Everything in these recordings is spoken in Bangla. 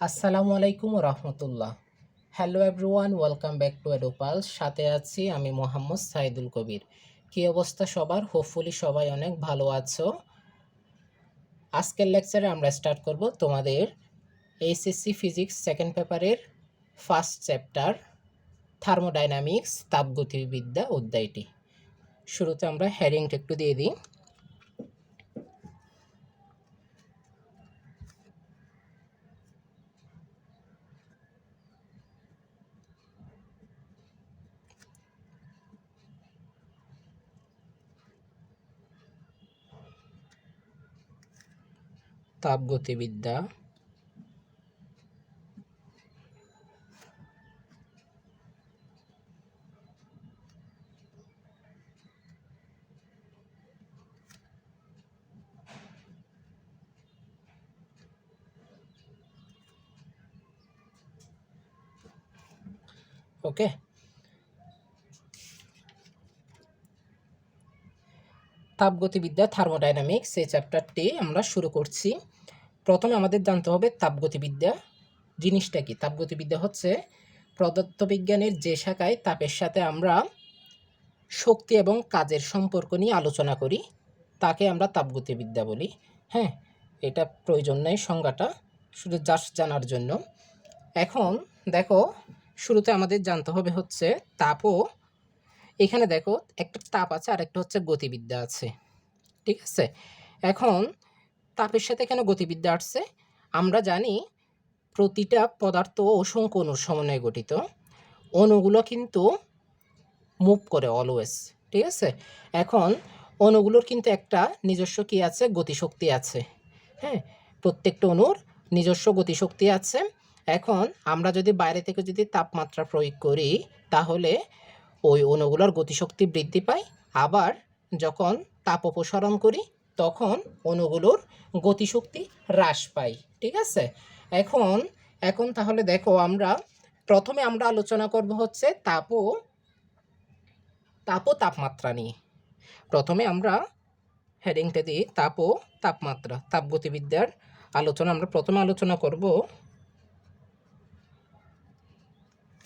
আসসালামু আলাইকুম রহমতুল্লাহ। Hello everyone, welcome back to এডোপাল। সাথে আছি আমি মোহাম্মদ সাইদুল কবির। কী অবস্থা সবার? হোপফুলি সবাই অনেক ভালো আছো। আজকের লেকচারে আমরা স্টার্ট করব তোমাদের এইচএসসি ফিজিক্স সেকেন্ড পেপারের ফার্স্ট চ্যাপ্টার থার্মোডাইনামিক্স তাপগতিবিদ্যা অধ্যায়টি। শুরুতে আমরা হেডিংটা একটু দিয়ে দিই। তাপগতিবিদ্যা ওকে। তাপগতিবিদ্যা থার্মোডাইনামিক্স এই চ্যাপ্টারটি আমরা শুরু করছি। প্রথমে আমাদের জানতে হবে তাপগতিবিদ্যা জিনিসটা কি। তাপগতিবিদ্যা হচ্ছে পদার্থবিজ্ঞানের যে শাখায় তাপের সাথে আমরা শক্তি এবং কাজের সম্পর্ক নিয়ে আলোচনা করি তাকে আমরা তাপগতিবিদ্যা বলি। হ্যাঁ, এটা প্রয়োজন নেই সংজ্ঞাটা, শুধু জাস্ট জানার জন্য। এখন দেখো, শুরুতে আমাদের জানতে হবে হচ্ছে তাপও। এখানে দেখো একটা তাপ আছে আর একটা হচ্ছে গতিবিদ্যা আছে, ঠিক আছে। এখন তাপের সাথে কেন গতিবিদ্যা আসছে? আমরা জানি প্রতিটা পদার্থ অসংখ্য অণুর সমন্বয়ে গঠিত। অণুগুলো কিন্তু মুভ করে অলওয়েজ, ঠিক আছে। এখন অণুগুলোর কিন্তু একটা নিজস্ব কি আছে, গতিশক্তি আছে। হ্যাঁ, প্রত্যেকটা অণুর নিজস্ব গতিশক্তি আছে। এখন আমরা যদি বাইরে থেকে যদি তাপমাত্রা প্রয়োগ করি তাহলে ওই অণুগুলোর গতিশক্তি বৃদ্ধি পায়, আবার যখন তাপ অপসারণ করি তখন অণুগুলোর গতিশক্তি হ্রাস পায়, ঠিক আছে। এখন এখন তাহলে দেখো, আমরা প্রথমে আমরা আলোচনা করব হচ্ছে তাপ ও তাপমাত্রা নিয়ে। প্রথমে আমরা হেডিংটা দিই তাপ ও তাপমাত্রা। তাপগতিবিদ্যার আলোচনা আমরা প্রথমে আলোচনা করব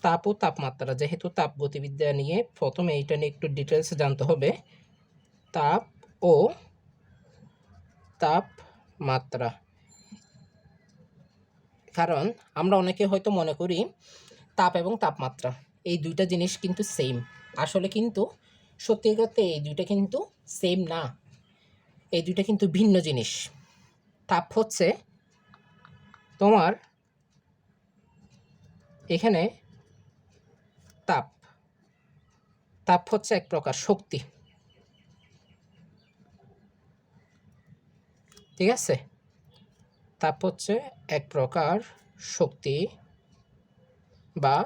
তাপ ও তাপমাত্রা। যেহেতু তাপগতিবিদ্যা নিয়ে প্রথমে এইটা নিয়ে একটু ডিটেলস জানতে হবে। তাপ ও তাপমাত্রা, কারণ আমরা অনেকে হয়তো মনে করি তাপ এবং তাপমাত্রা এই দুইটা জিনিস কিন্তু সেম। আসলে কিন্তু সত্যি করতে এই দুইটা কিন্তু সেম না, এই দুইটা কিন্তু ভিন্ন জিনিস। তাপ হচ্ছে তোমার এখানে তাপ তাপ হচ্ছে এক প্রকার শক্তি, ঠিক আছে। তাপ হচ্ছে এক প্রকার শক্তি বা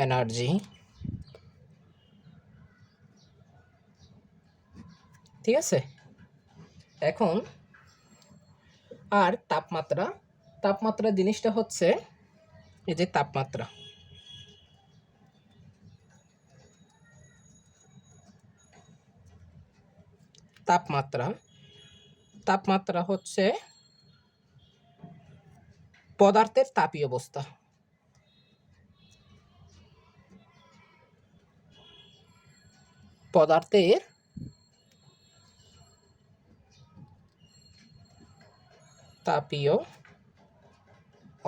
এনার্জি, ঠিক আছে। এখন আর তাপমাত্রা, তাপমাত্রা জিনিসটা হচ্ছে এই যে তাপমাত্রা, তাপমাত্রা তাপমাত্রা হচ্ছে পদার্থের তাপীয় অবস্থা। পদার্থের তাপীয়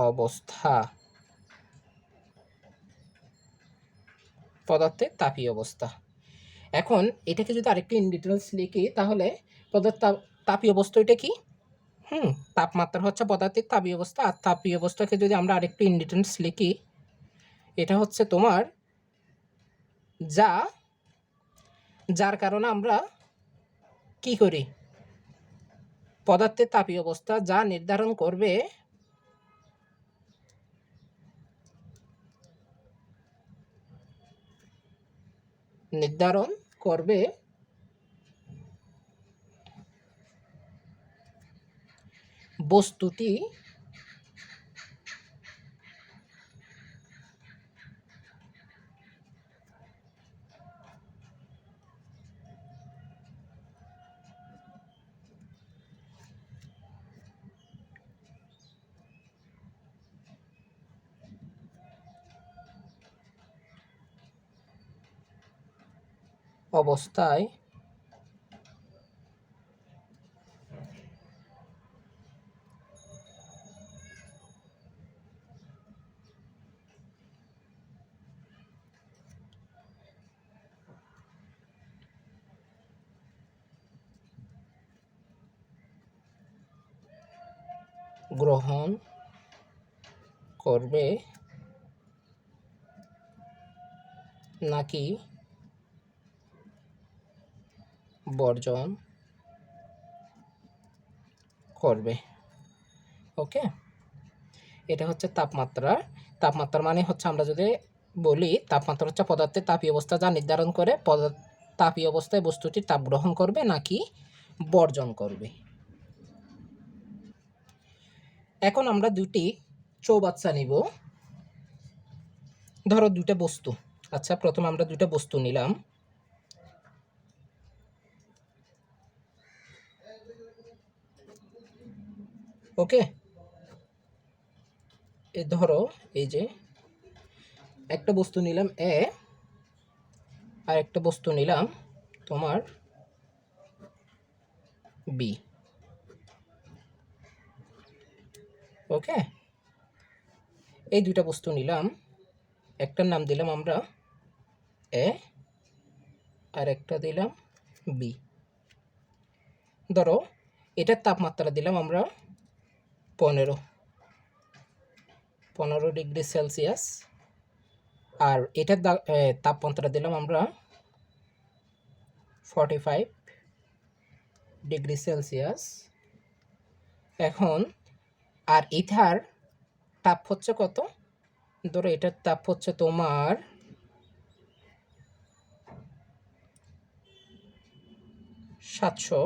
অবস্থা, পদার্থের তাপীয় অবস্থা। এখন এটাকে যদি আরেকটু ইন ডিটেলস লিখি তাহলে পদার্থ তাপীয় অবস্থা এটা কি? তাপমাত্রা হচ্ছে পদার্থের তাপীয় অবস্থা। আর তাপীয় অবস্থাকে যদি আমরা আরেকটু ইন ডিটেলস লিখি, এটা হচ্ছে তোমার যা যার কারণে আমরা কি করি, পদার্থের তাপীয় অবস্থা যা নির্ধারণ করবে বস্তুটি অবস্থায় গ্রহণ করবে নাকি বর্জন করবে। ওকে, এটা হচ্ছে তাপমাত্রা। তাপমাত্রা মানে হচ্ছে আমরা যদি বলি তাপমাত্রা হচ্ছে পদার্থের তাপীয় অবস্থা যা নির্ধারণ করে তাপীয় অবস্থায় বস্তুটি তাপ গ্রহণ করবে নাকি বর্জন করবে। এখন আমরা দুটি চৌবাচ্চা নিব। ধরো দুইটা বস্তু। আচ্ছা, প্রথমে আমরা দুইটা বস্তু নিলাম। ওকে, এই ধরো এই যে একটা বস্তু নিলাম এ, আর একটা বস্তু নিলাম তোমার বি। ওকে, এই দুইটা বস্তু নিলাম, একটার নাম দিলাম আমরা এ আর একটা দিলাম বি। ধরো এটার তাপমাত্রা দিলাম আমরা 15 ডিগ্রি সেলসিয়াস, আর এটার তাপমাত্রা দিলাম আমরা 45 ডিগ্রি সেলসিয়াস। এখন আর এটার তাপ হচ্ছে কত? ধরো এটার তাপ হচ্ছে তোমার 700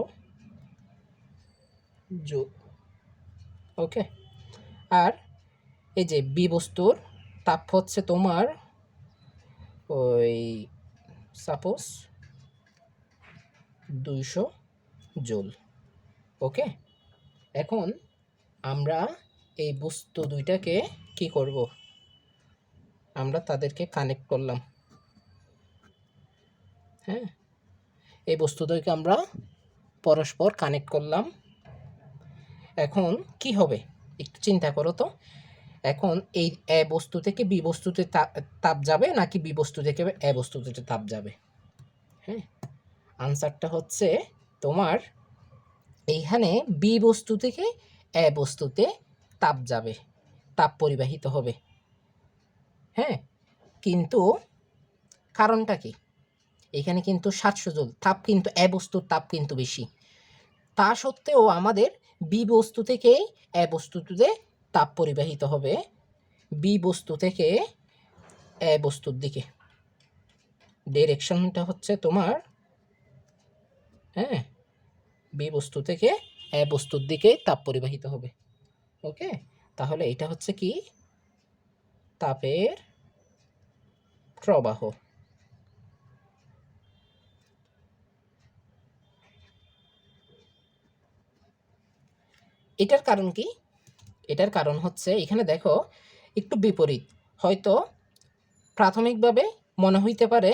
জুল। ওকে, আর এই যে বি বস্তুর তাপ হচ্ছে তোমার ওই সাপোজ 200 জুল। ওকে, এখন আমরা এই বস্তু দুইটাকে কি করব? আমরা তাদেরকে কানেক্ট করলাম। হ্যাঁ, এই বস্তু দুইকে আমরা পরস্পর কানেক্ট করলাম। এখন কি হবে একটু চিন্তা করো তো। এখন এই এ বস্তু থেকে বি বস্তুতে তাপ যাবে নাকি বি বস্তু থেকে এ বস্তুতে তাপ যাবে? হ্যাঁ, আনসারটা হচ্ছে তোমার এইখানে বি বস্তু থেকে এ বস্তুতে তাপ যাবে, তাপ পরিবাহিত হবে। হ্যাঁ, কিন্তু কারণটা কি? এখানে কিন্তু 700 জুল তাপ, কিন্তু এ বস্তুর তাপ কিন্তু বেশি। তা সত্ত্বেও আমাদের বি বস্তু থেকে এ বস্তুতে তাপ পরিবাহিত হবে বি বস্তু থেকে এ বস্তুর দিকে। ডিরেকশনটা হচ্ছে তোমার, হ্যাঁ, বি বস্তু থেকে এ বস্তুর দিকে তাপ পরিবাহিত হবে। ওকে, তাহলে এটা হচ্ছে কি? তাপের প্রবাহ। এটার কারণ কি? এটার কারণ হচ্ছে এখানে দেখো একটু বিপরীত। হয়তো প্রাথমিকভাবে মনে হইতে পারে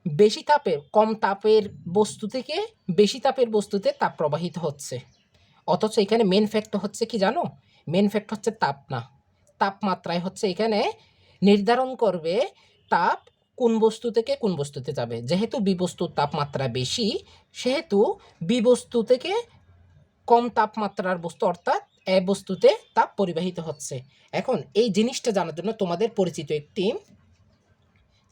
বেশি তাপের কম তাপের বস্তু থেকে বেশি তাপের বস্তুতে তাপ প্রবাহিত হচ্ছে, অথচ এখানে মেন ফ্যাক্টর হচ্ছে কি জানো? মেন ফ্যাক্টর হচ্ছে তাপ না, তাপমাত্রায় হচ্ছে এখানে নির্ধারণ করবে তাপ কোন বস্তু থেকে কোন বস্তুতে যাবে। যেহেতু বি বস্তুর তাপমাত্রা বেশি, সেহেতু বি বস্তু থেকে কম তাপমাত্রার বস্তু অর্থাৎ এ বস্তুতে তাপ পরিবাহিত হচ্ছে। এখন এই জিনিসটা জানার জন্য তোমাদের পরিচিত একটি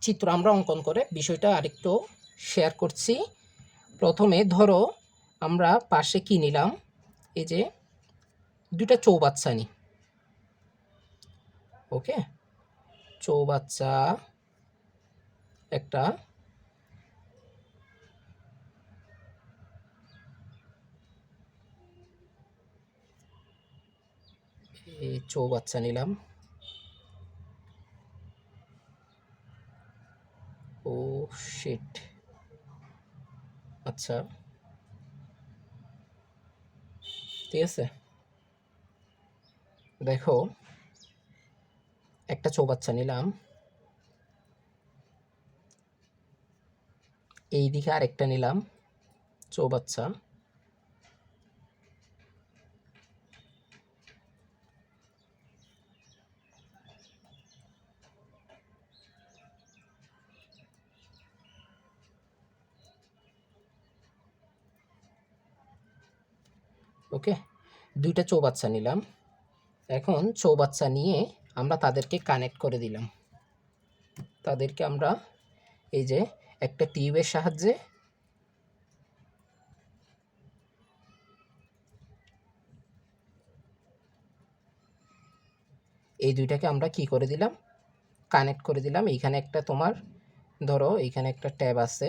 চিত্র আমরা অঙ্কন করে বিষয়টা আরেকটু শেয়ার করছি। প্রথমে ধরো আমরা পাশে কি নিলাম, এই যে দুটা চৌবাচ্চা নিই। ওকে, চৌবাচ্চা একটা, এই চৌবাচ্চা নিলাম। ও শিট, আচ্ছা ঠিক আছে। দেখো একটা চৌবাচ্চা নিলাম, এই দিকে আরেকটা নিলাম চৌবাচ্চা, ওকে, দুইটা চৌবাচ্চা নিলাম। এখন চৌবাচ্চা নিয়ে আমরা তাদেরকে কানেক্ট করে দিলাম। তাদেরকে আমরা এই যে একটা টিউবের সাহায্যে এই দুইটাকে আমরা কি করে দিলাম, কানেক্ট করে দিলাম। এইখানে একটা তোমার ধরো এইখানে একটা ট্যাব আছে,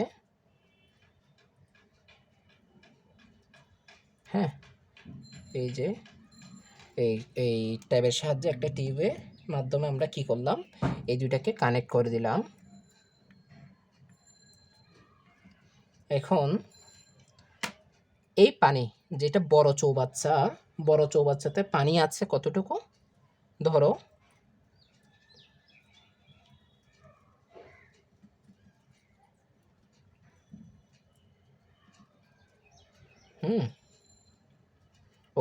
হ্যাঁ, এই যে এই এই ট্যাবের সাহায্যে একটা টিউবের মাধ্যমে আমরা কি করলাম, এই দুইটাকে কানেক্ট করে দিলাম। এখন এই পানি যেটা বড় চৌবাচ্চাতে পানি আছে কতটুকু, ধরো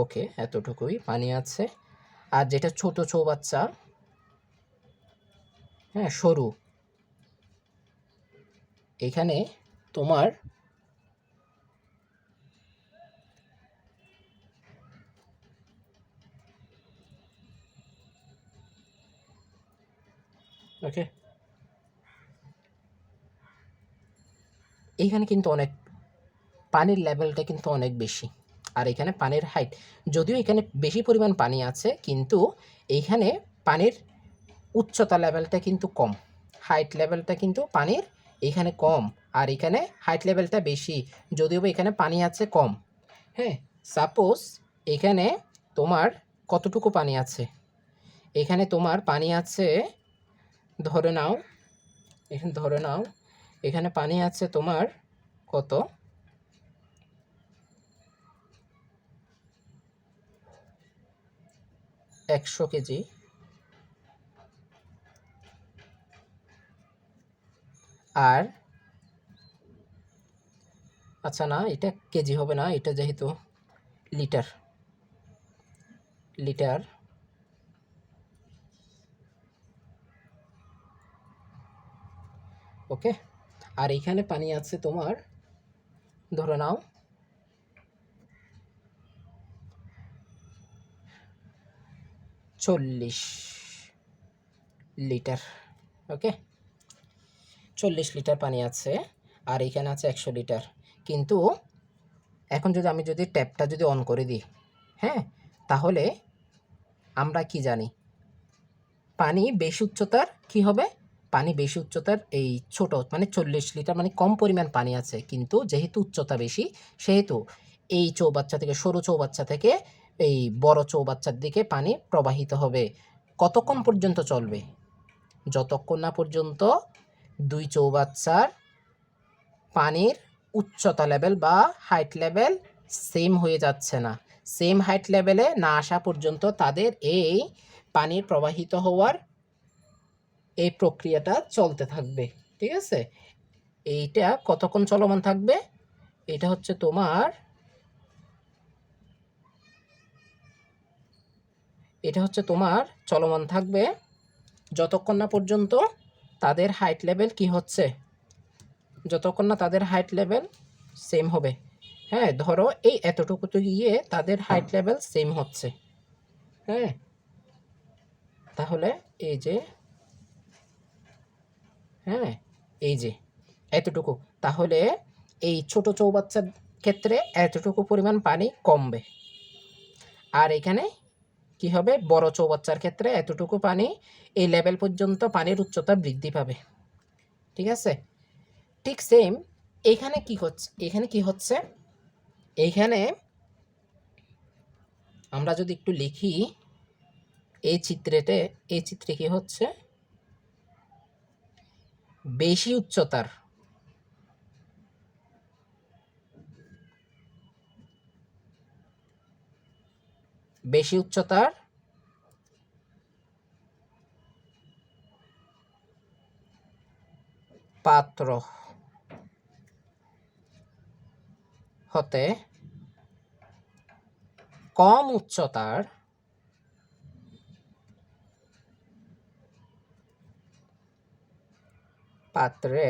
ওকে, এতটুকুই পানি আছে। আর যেটা ছোট চৌবাচ্চা, হ্যাঁ, সরু, এখানে তোমার ওকে, এইখানে কিন্তু অনেক পানির লেভেলটা কিন্তু অনেক বেশি। আর এখানে পানির হাইট, যদিও এখানে বেশি পরিমাণ পানি আছে, কিন্তু এইখানে পানির উচ্চতা লেভেলটা কিন্তু কম, হাইট লেভেলটা কিন্তু পানির এখানে কম, আর এখানে হাইট লেভেলটা বেশি, যদিও এখানে পানি আছে কম। হ্যাঁ, সাপোজ এখানে তোমার কতটুকু পানি আছে, এখানে তোমার পানি আছে, ধরে নাও এখানে পানি আছে তোমার কত, 100 কেজি। আর আচ্ছা, না, এটা কেজি হবে না, এটা যেহেতু লিটার, লিটার ওকে। আর এইখানে পানি আছে তোমার, ধরে নাও 40 লিটার, ওকে, 40 লিটার পানি আছে। আর এইখানে আছে 100 লিটার। কিন্তু এখন আমি যদি ট্যাপটা যদি অন করে দিই, হ্যাঁ, তাহলে আমরা কি জানি, পানি বেশি উচ্চতার কি হবে, পানি বেশি উচ্চতার এই ছোট মানে 40 লিটার মানে কম পরিমাণ পানি আছে, কিন্তু যেহেতু উচ্চতা বেশি, সেহেতু এই চৌবাচ্চা থেকে, সরু চৌবাচ্চা থেকে এই বড় চৌবাচ্চার দিকে পানি প্রবাহিত হবে। কতক্ষণ পর্যন্ত চলবে, যতক্ষণ না পর্যন্ত দুই চৌবাচ্চার পানির উচ্চতা লেভেল বা হাইট লেভেল সেম হয়ে যাচ্ছে না, সেম হাইট লেভেলে না আসা পর্যন্ত তাদের এই পানির প্রবাহিত হওয়ার এই প্রক্রিয়াটা চলতে থাকবে। ঠিক আছে, এইটা কতক্ষণ চলমান থাকবে, এটা হচ্ছে তোমার, চলমান থাকবে যতক্ষণ না পর্যন্ত তাদের হাইট লেভেল কি হচ্ছে, যতক্ষণ না তাদের হাইট লেভেল সেম হবে। হ্যাঁ, ধরো এই এতটুকুতে গিয়ে তাদের হাইট লেভেল সেম হচ্ছে। হ্যাঁ, তাহলে এই যে, হ্যাঁ, এই যে এতটুকু, তাহলে এই ছোট চৌবাচ্চার ক্ষেত্রে এতটুকু পরিমাণ পানি কমবে। আর এখানে কি হবে, বড় চৌবাচ্চার ক্ষেত্রে এতটুকু পানি, এই লেভেল পর্যন্ত পানির উচ্চতা বৃদ্ধি পাবে। ঠিক আছে, ঠিক সেম এখানে কি হচ্ছে, এইখানে আমরা যদি একটু লিখি, এই চিত্রে কি হচ্ছে, বেশি উচ্চতার পাত্র, হতে কম উচ্চতার পাত্রে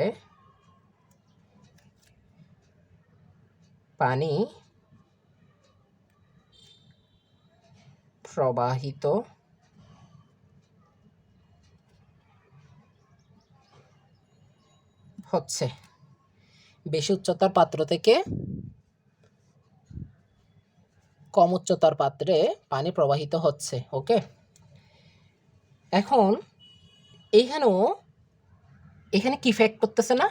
পানি প্রবাহিত হচ্ছে। বেশি উচ্চতার পাত্র থেকে কম উচ্চতার পাত্রে পানি প্রবাহিত হচ্ছে। ওকে, এখন এখানে কি ফ্যাক্ট করতেছে না,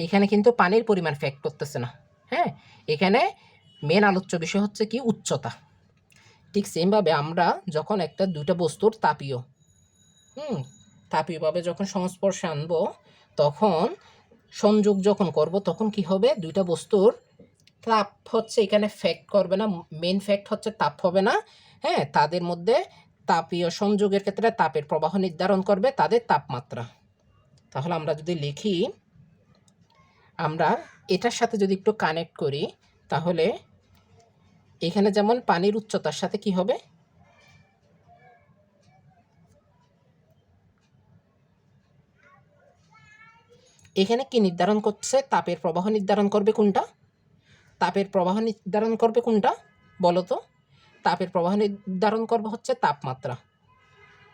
এখানে কিন্তু পানির পরিমাণ ফ্যাক্ট করতেছে না। হ্যাঁ, এখানে মেন আলোচ্য বিষয় হচ্ছে কি উচ্চতা। ঠিক সেমভাবে আমরা যখন একটা দুইটা বস্তুর তাপীয়ভাবে যখন সংস্পর্শে আনবো, তখন সংযোগ যখন করব, তখন কি হবে, দুইটা বস্তুর তাপ হচ্ছে এখানে ফ্যাক্ট করবে না, মেন ফ্যাক্ট হচ্ছে তাপ হবে না। হ্যাঁ, তাদের মধ্যে তাপীয় সংযোগের ক্ষেত্রে তাপের প্রবাহ নির্ধারণ করবে তাদের তাপমাত্রা। তাহলে আমরা যদি লিখি, আমরা এটার সাথে যদি একটু কানেক্ট করি, তাহলে এখানে যেমন পানির উচ্চতার সাথে কি হবে, এখানে কি নির্ধারণ করছে, তাপের প্রবাহ নির্ধারণ করবে কোনটা, তাপের প্রবাহ নির্ধারণ করবে কোনটা বলো তো, তাপের প্রবাহ নির্ধারণ করবে হচ্ছে তাপমাত্রা,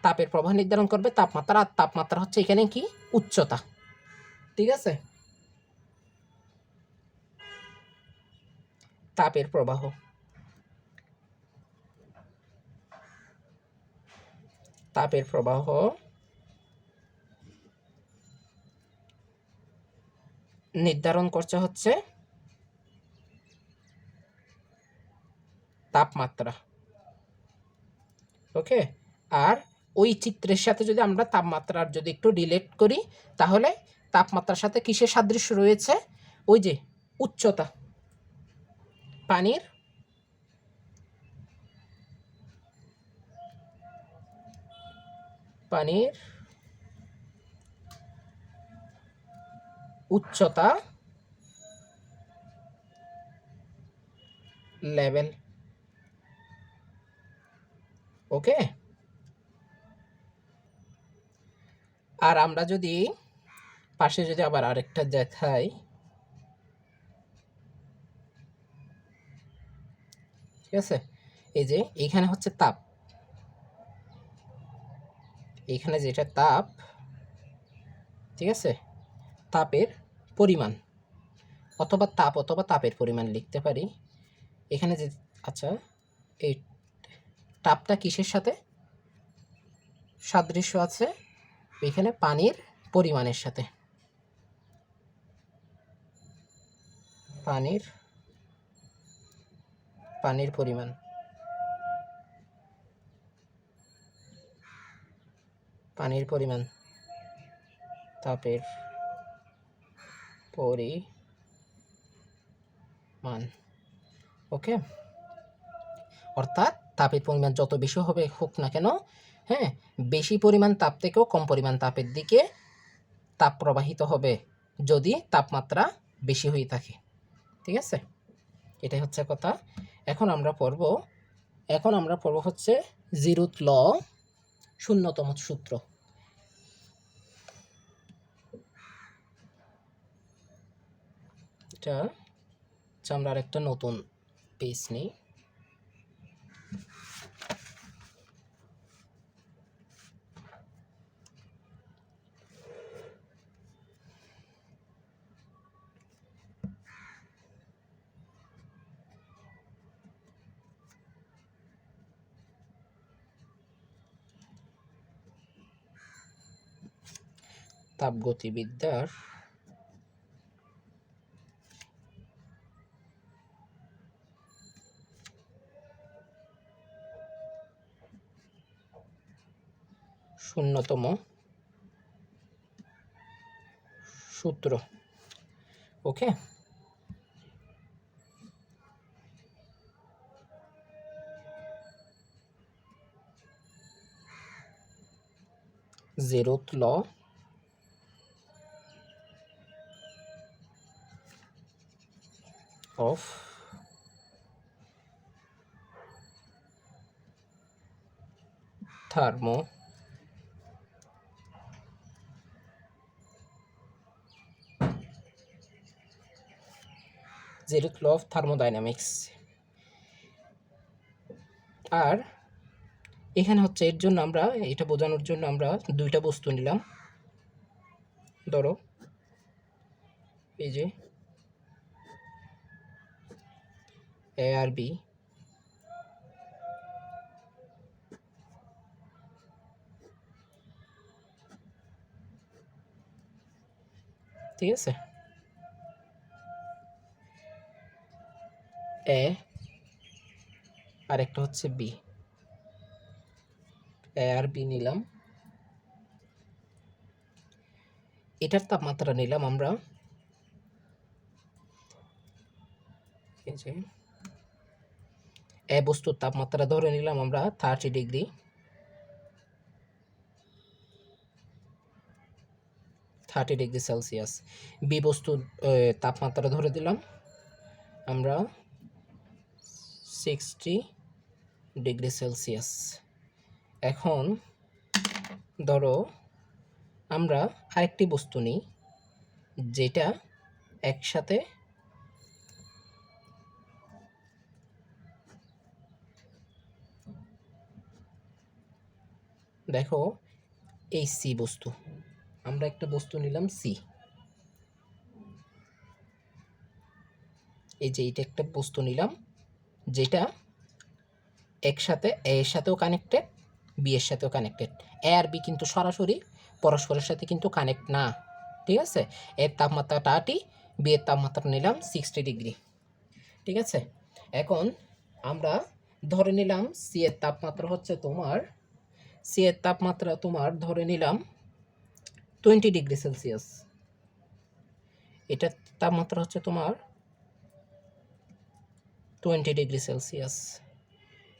তাপের প্রবাহ নির্ধারণ করবে তাপমাত্রা, আর তাপমাত্রা হচ্ছে এখানে কি উচ্চতা। ঠিক আছে, তাপের প্রবাহ, তাপের প্রবাহ নির্ধারণ করছে হচ্ছে তাপমাত্রা। ওকে, আর ওই চিত্রের সাথে যদি আমরা তাপমাত্রার যদি একটু রিলেট করি, তাহলে তাপমাত্রার সাথে কিসের সাদৃশ্য রয়েছে, ওই যে উচ্চতা, পানির পানির উচ্চতা লেভেল। ওকে, আর আমরা যদি পাশে যদি আবার আরেকটা দেখাই, ঠিক আছে, এই যে এইখানে হচ্ছে তাপ, এইখানে যেটা তাপ, ঠিক আছে, তাপের পরিমাণ অথবা তাপ অথবা তাপের পরিমাণ লিখতে পারি এখানে যে। আচ্ছা, এই তাপটা কিসের সাথে সাদৃশ্য আছে, এখানে পানির পরিমাণের সাথে, পানির পানির পরিমাণ, পানির পরিমাণ, তাপের পরিমাণ। ওকে, অর্থাৎ তাপের পরিমাণ যত বেশি হবে হোক না কেন, হ্যাঁ, বেশি পরিমাণ তাপ থেকেও কম পরিমাণ তাপের দিকে তাপ প্রবাহিত হবে যদি তাপমাত্রা বেশি হয়ে থাকে। ঠিক আছে, এটাই হচ্ছে কথা। এখন আমরা পড়ব হচ্ছে জিরুথ ল, শূন্যতম সূত্র। এটা আমরা আরেকটা নতুন পেজ নিই। তাপগতিবিদ্যার শূন্যতম সূত্র। ওকে, জিরুথ ল of thermo zeroth law of thermodynamics। আর এখানে হচ্ছে এর জন্য আমরা এটা বোঝানোর জন্য আমরা দুইটা বস্তু নিলাম। ধরো এই যে এ আর বি, ঠিক আছে, এ আর একটা হচ্ছে বি, এ আর বি নিলাম। এটার তাপমাত্রা নিলাম আমরা এই যে এ বস্তুর তাপমাত্রা ধরে নিলাম আমরা 30 ডিগ্রি, 30 ডিগ্রি সেলসিয়াস। বি বস্তুর তাপমাত্রা ধরে দিলাম আমরা 60 ডিগ্রি সেলসিয়াস। এখন ধরো আমরা আরেকটি বস্তু নিই যেটা একসাথে দেখো এই সি বস্তু, আমরা একটা বস্তু নিলাম সি, এই যে এটা একটা বস্তু নিলাম যেটা একসাথে এ এর সাথেও কানেক্টেড, বি এর সাথেও কানেক্টেড। এ আর বি কিন্তু সরাসরি পরস্পরের সাথে কিন্তু কানেক্ট না, ঠিক আছে। এর তাপমাত্রা 30, বি এর তাপমাত্রা নিলাম 60 ডিগ্রি, ঠিক আছে। এখন আমরা ধরে নিলাম সি এর তাপমাত্রা হচ্ছে তোমার, সি এর তাপমাত্রা তোমার ধরে নিলাম 20 ডিগ্রি সেলসিয়াস, এটার তাপমাত্রা হচ্ছে তোমার 20 ডিগ্রি সেলসিয়াস।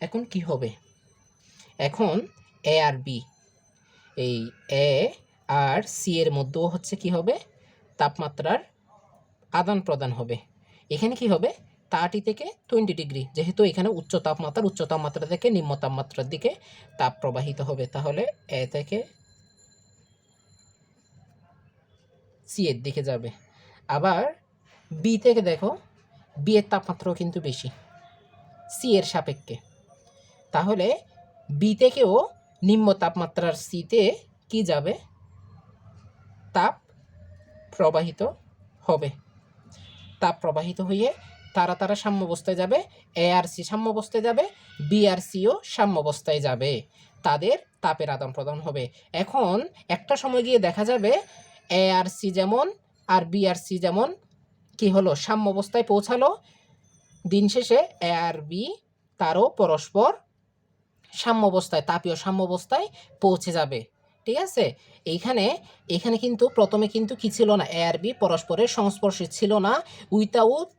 এখন কি হবে, এখন এ আর বি, এই এ আর সি এর মধ্যেও হচ্ছে কি হবে, তাপমাত্রার আদান প্রদান হবে। এখানে কি হবে 30 থেকে 20 ডিগ্রি, যেহেতু এখানে উচ্চ তাপমাত্রা থেকে নিম্ন তাপমাত্রার দিকে তাপ প্রবাহিত হবে, তাহলে এ থেকে সি এর দিকে যাবে। আবার বি থেকে দেখো, বি এর তাপমাত্রাও কিন্তু বেশি সি এর সাপেক্ষে, তাহলে বি থেকেও নিম্ন তাপমাত্রার সিতে কি যাবে, তাপ প্রবাহিত হবে। তাপ প্রবাহিত হয়ে তারা সাম্যাবস্থায় যাবে, এ আর সি সাম্যাবস্থায় যাবে, বি আর সিও সাম্যাবস্থায় যাবে, তাদের তাপের আদান প্রদান হবে। এখন একটা সময় গিয়ে দেখা যাবে এ আর সি যেমন আর বি আর সি যেমন কি হলো, সাম্যাবস্থায় পৌঁছালো, দিন শেষে এ আর বি তারও পরস্পর সাম্যাবস্থায়, তাপীয় সাম্যাবস্থায় পৌঁছে যাবে, ঠিক আছে। এখানে কিন্তু প্রথমে কিন্তু কি ছিল না, এ আর বি পরস্পরের সংস্পর্শে ছিল না, উইথাউট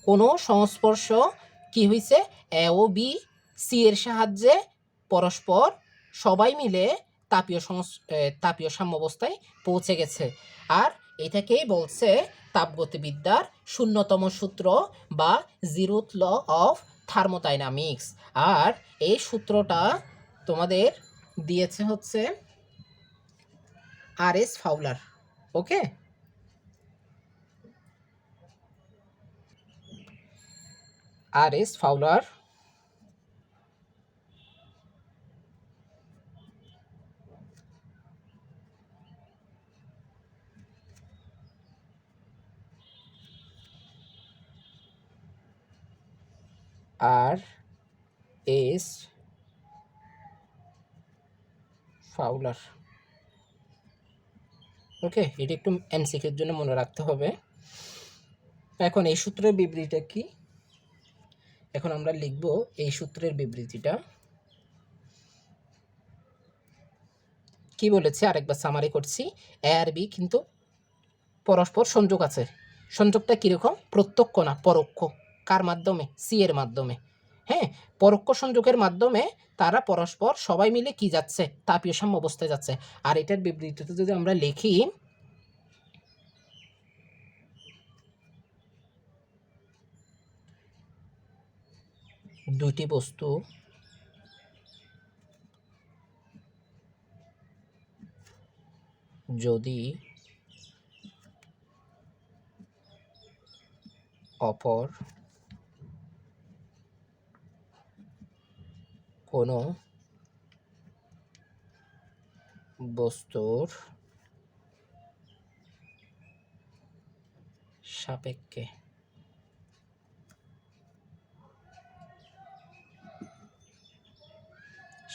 কোনো সংস্পর্শ কি হয়েছে, এ ও বি সি এর সাহায্যে পরস্পর সবাই মিলে তাপীয় সাম্যাবস্থায় পৌঁছে গেছে। আর এটাকেই বলছে তাপগতিবিদ্যার শূন্যতম সূত্র বা জিরোথ ল অফ থার্মোডাইনামিক্স। আর এই সূত্রটা তোমাদের দিয়েছে হচ্ছে আর এস ফাউলার, ওকে। আর এস ফাউলার আর এস ফাউলার, ওকে। এটা একটু এমসিকিউর জন্য মনে রাখতে হবে। এখন এই সূত্রের বিবৃতিটা কি, এখন আমরা লিখব এই সূত্রের বিবৃতিটা কি বলেছে, আরেকবার সামারি করছি। এ আর বি কিন্তু পরস্পর সংযোগ আছে, সংযোগটা কীরকম, প্রত্যক্ষ না পরোক্ষ। কার মাধ্যমে, সি এর মাধ্যমে, হ্যাঁ। পরোক্ষ সংযোগের মাধ্যমে তারা পরস্পর সবাই মিলে কি যাচ্ছে, তাপীয় সাম্যাবস্থায় যাচ্ছে। আর এটার বিবৃতিতে যদি আমরা লিখি, দুটি বস্তু যদি অপর কোনো বস্তুর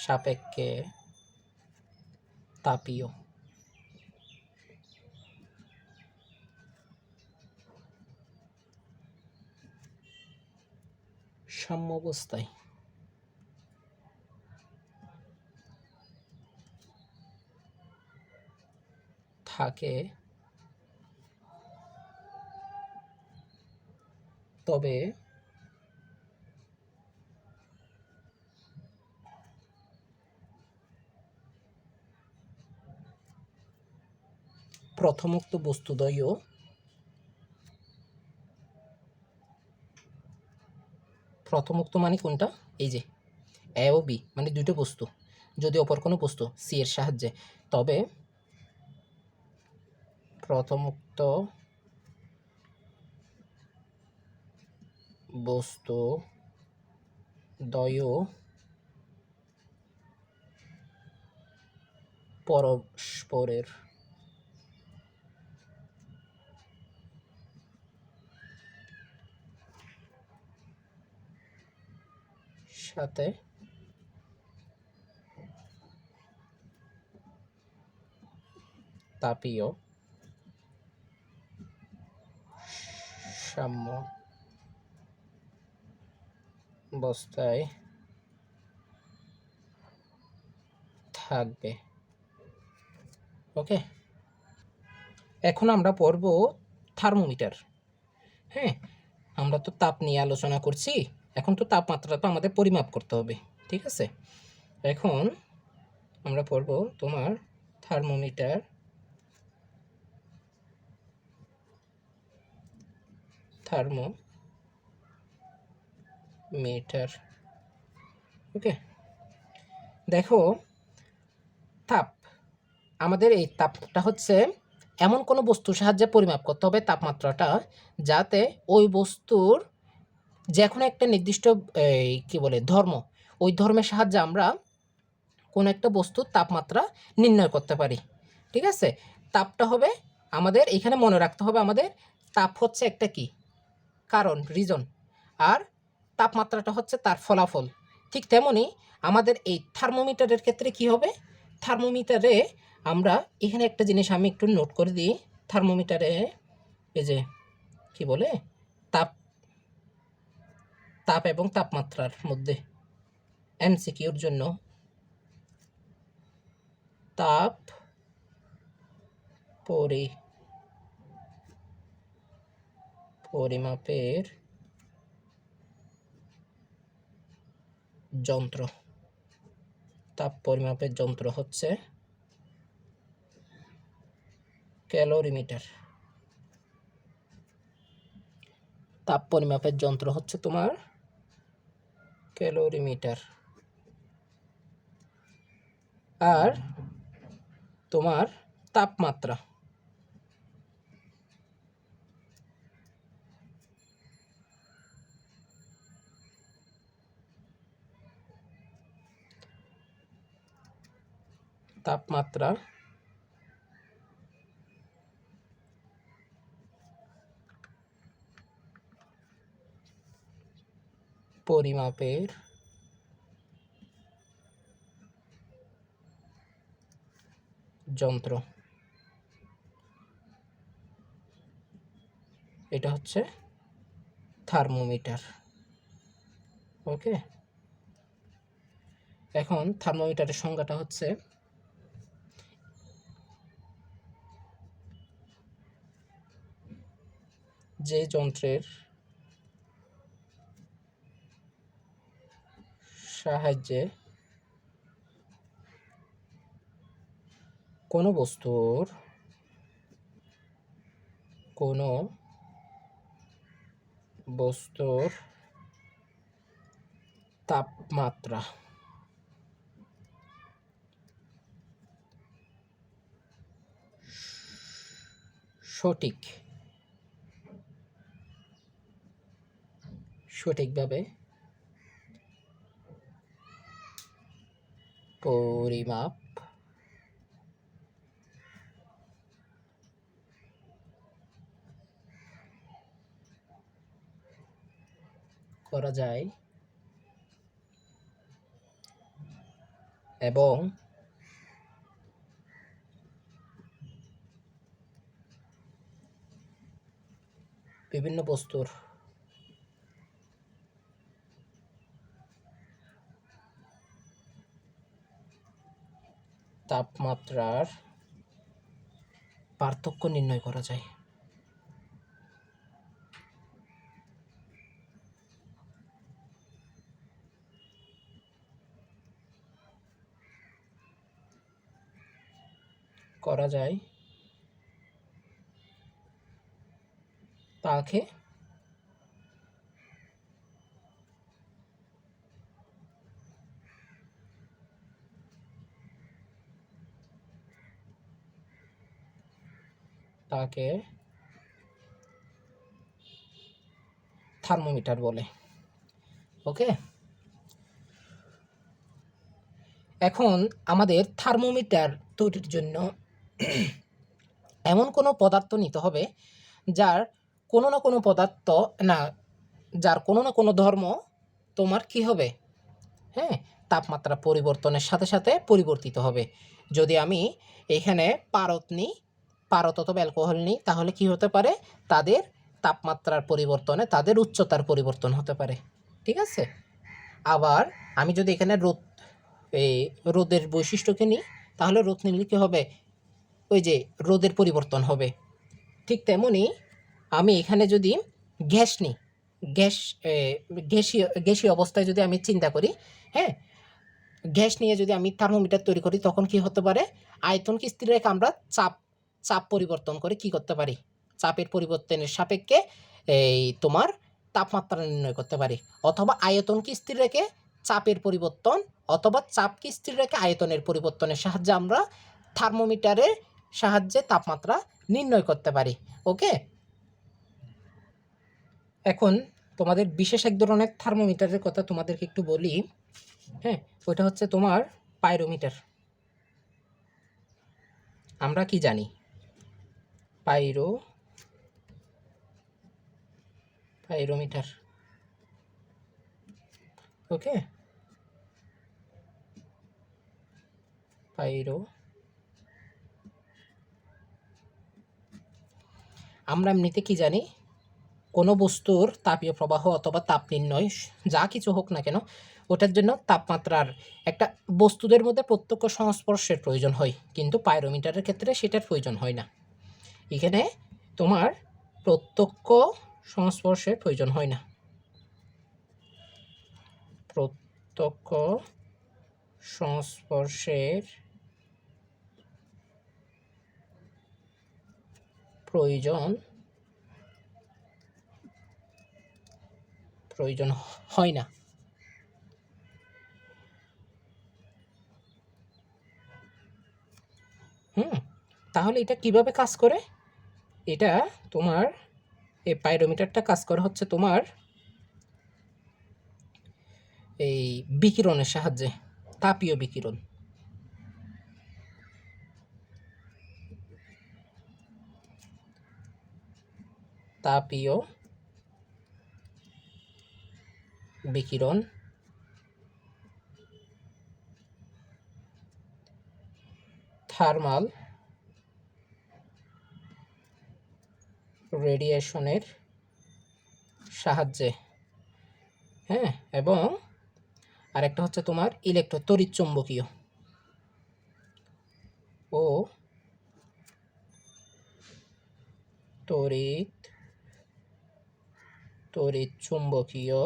সাপেক্ষে তাপীয় সাম্যাবস্থায় থাকে তবে প্রথমোক্ত বস্তুদ্বয় প্রথমোক্ত মানে কোনটা, এই যে এ ও বি মানে দুটো বস্তু, যদি অপর কোনো বস্তু সি এর সাহায্যে, তবে প্রথমোক্ত বস্তু দ্বয় পরস্পরের সাথে তাপীয় সাম্যাবস্থায় থাকবে। ওকে, এখন আমরা পড়ব থার্মোমিটার। হ্যাঁ, আমরা তো তাপ নিয়ে আলোচনা করছি, এখন তো তাপমাত্রা তো আমাদের পরিমাপ করতে হবে, ঠিক আছে। এখন আমরা পড়ব তোমার থার্মোমিটার। ওকে, দেখো তাপ, আমাদের এই তাপটা হচ্ছে এমন কোনো বস্তুর সাহায্যে পরিমাপ করতে হবে তাপমাত্রাটা, যাতে ওই বস্তুর যে কোনো একটা নির্দিষ্ট কি বলে ধর্ম, ওই ধর্মের সাহায্যে আমরা কোনো একটা বস্তুর তাপমাত্রা নির্ণয় করতে পারি, ঠিক আছে। তাপটা হবে আমাদের এখানে মনে রাখতে হবে, আমাদের তাপ হচ্ছে একটা কি কারণ, রিজন, আর তাপমাত্রাটা হচ্ছে তার ফলাফল। ঠিক তেমনি আমাদের এই থার্মোমিটারের ক্ষেত্রে কি হবে, থার্মোমিটারে আমরা এখানে একটা জিনিস আমি একটু নোট করে দিই, থার্মোমিটারে এই যে কি বলে তাপ এবং তাপমাত্রার মধ্যে এমসিকিউর জন্য তাপ পরিমাপের যন্ত্র, তাপ পরিমাপের যন্ত্র হচ্ছে ক্যালোরিমিটার। তাপ পরিমাপের যন্ত্র হচ্ছে তোমার ক্যালোরিমিটার। আর তোমার তাপমাত্রা, পরিমাপের যন্ত্র, এটা হচ্ছে থার্মোমিটার। ওকে, এখন থার্মোমিটারের সংজ্ঞাটা হচ্ছে যে যন্ত্রের সাহায্যে কোনো বস্তুর তাপমাত্রা সঠিকভাবে পরিমাপ করা যায় এবং বিভিন্ন বস্তুর তাপমাত্রার পার্থক্য নির্ণয় করা যায়। তাকে থার্মোমিটার বলে। ওকে, এখন আমাদের থার্মোমিটার তৈরির জন্য এমন কোনো পদার্থ নিতে হবে যার কোনো না কোনো পদার্থ না যার কোনো না কোনো ধর্ম তোমার কি হবে, হ্যাঁ, তাপমাত্রা পরিবর্তনের সাথে সাথে পরিবর্তিত হবে। যদি আমি এখানে পারদ অথবা অ্যালকোহল নিই, তাহলে কি হতে পারে, তাদের তাপমাত্রার পরিবর্তনে তাদের উচ্চতার পরিবর্তন হতে পারে। ঠিক আছে, আবার আমি যদি এখানে রোদের বৈশিষ্ট্যকে নিই, তাহলে রোদ নিলে কী হবে, ওই যে রোদের পরিবর্তন হবে। ঠিক তেমনি আমি এখানে যদি গ্যাস নিই, গ্যাসীয় অবস্থায় যদি আমি চিন্তা করি, হ্যাঁ, গ্যাস নিয়ে যদি আমি থার্মোমিটার তৈরি করি, তখন কি হতে পারে, আয়তনকে স্থির রেখে আমরা চাপ পরিবর্তন করে কি করতে পারি, চাপের পরিবর্তনের সাপেক্ষে তোমার তাপমাত্রা নির্ণয় করতে পারি। অথবা আয়তনকে স্থির রেখে চাপের পরিবর্তন, অথবা চাপকে স্থির রেখে আয়তনের পরিবর্তনের সাহায্যে আমরা থার্মোমিটারের সাহায্যে তাপমাত্রা নির্ণয় করতে পারি। ওকে, এখন তোমাদের বিশেষ এক ধরনের থার্মোমিটারের কথা তোমাদেরকে একটু বলি। হ্যাঁ, ওইটা হচ্ছে তোমার পাইরোমিটার। আমরা কি জানি, পাইরোমিটার। ওকে, আমরা এমনিতে কি জানি, কোনো বস্তুর তাপীয় প্রবাহ অথবা তাপ নির্ণয় যা কিছু হোক না কেন, ওটার জন্য তাপমাত্রার একটা বস্তুদের মধ্যে প্রত্যক্ষ সংস্পর্শের প্রয়োজন হয়, কিন্তু পাইরোমিটারের ক্ষেত্রে সেটার প্রয়োজন হয় না। এখানে তোমার প্রত্যক্ষ সংস্পর্শের প্রয়োজন হয় না, প্রত্যক্ষ সংস্পর্শের প্রয়োজন হয় না। তাহলে এটা কিভাবে কাজ করে, এটা তোমার এই পাইরোমিটারটা কাজ করে হচ্ছে তোমার এই বিকিরণের সাহায্যে, তাপীয় বিকিরণ। থার্মাল রেডিয়েশনের সাহায্যে, হ্যাঁ, এবং আরেকটা হচ্ছে তোমার তড়িৎচুম্বকীয় ও তড়িৎচুম্বকীয়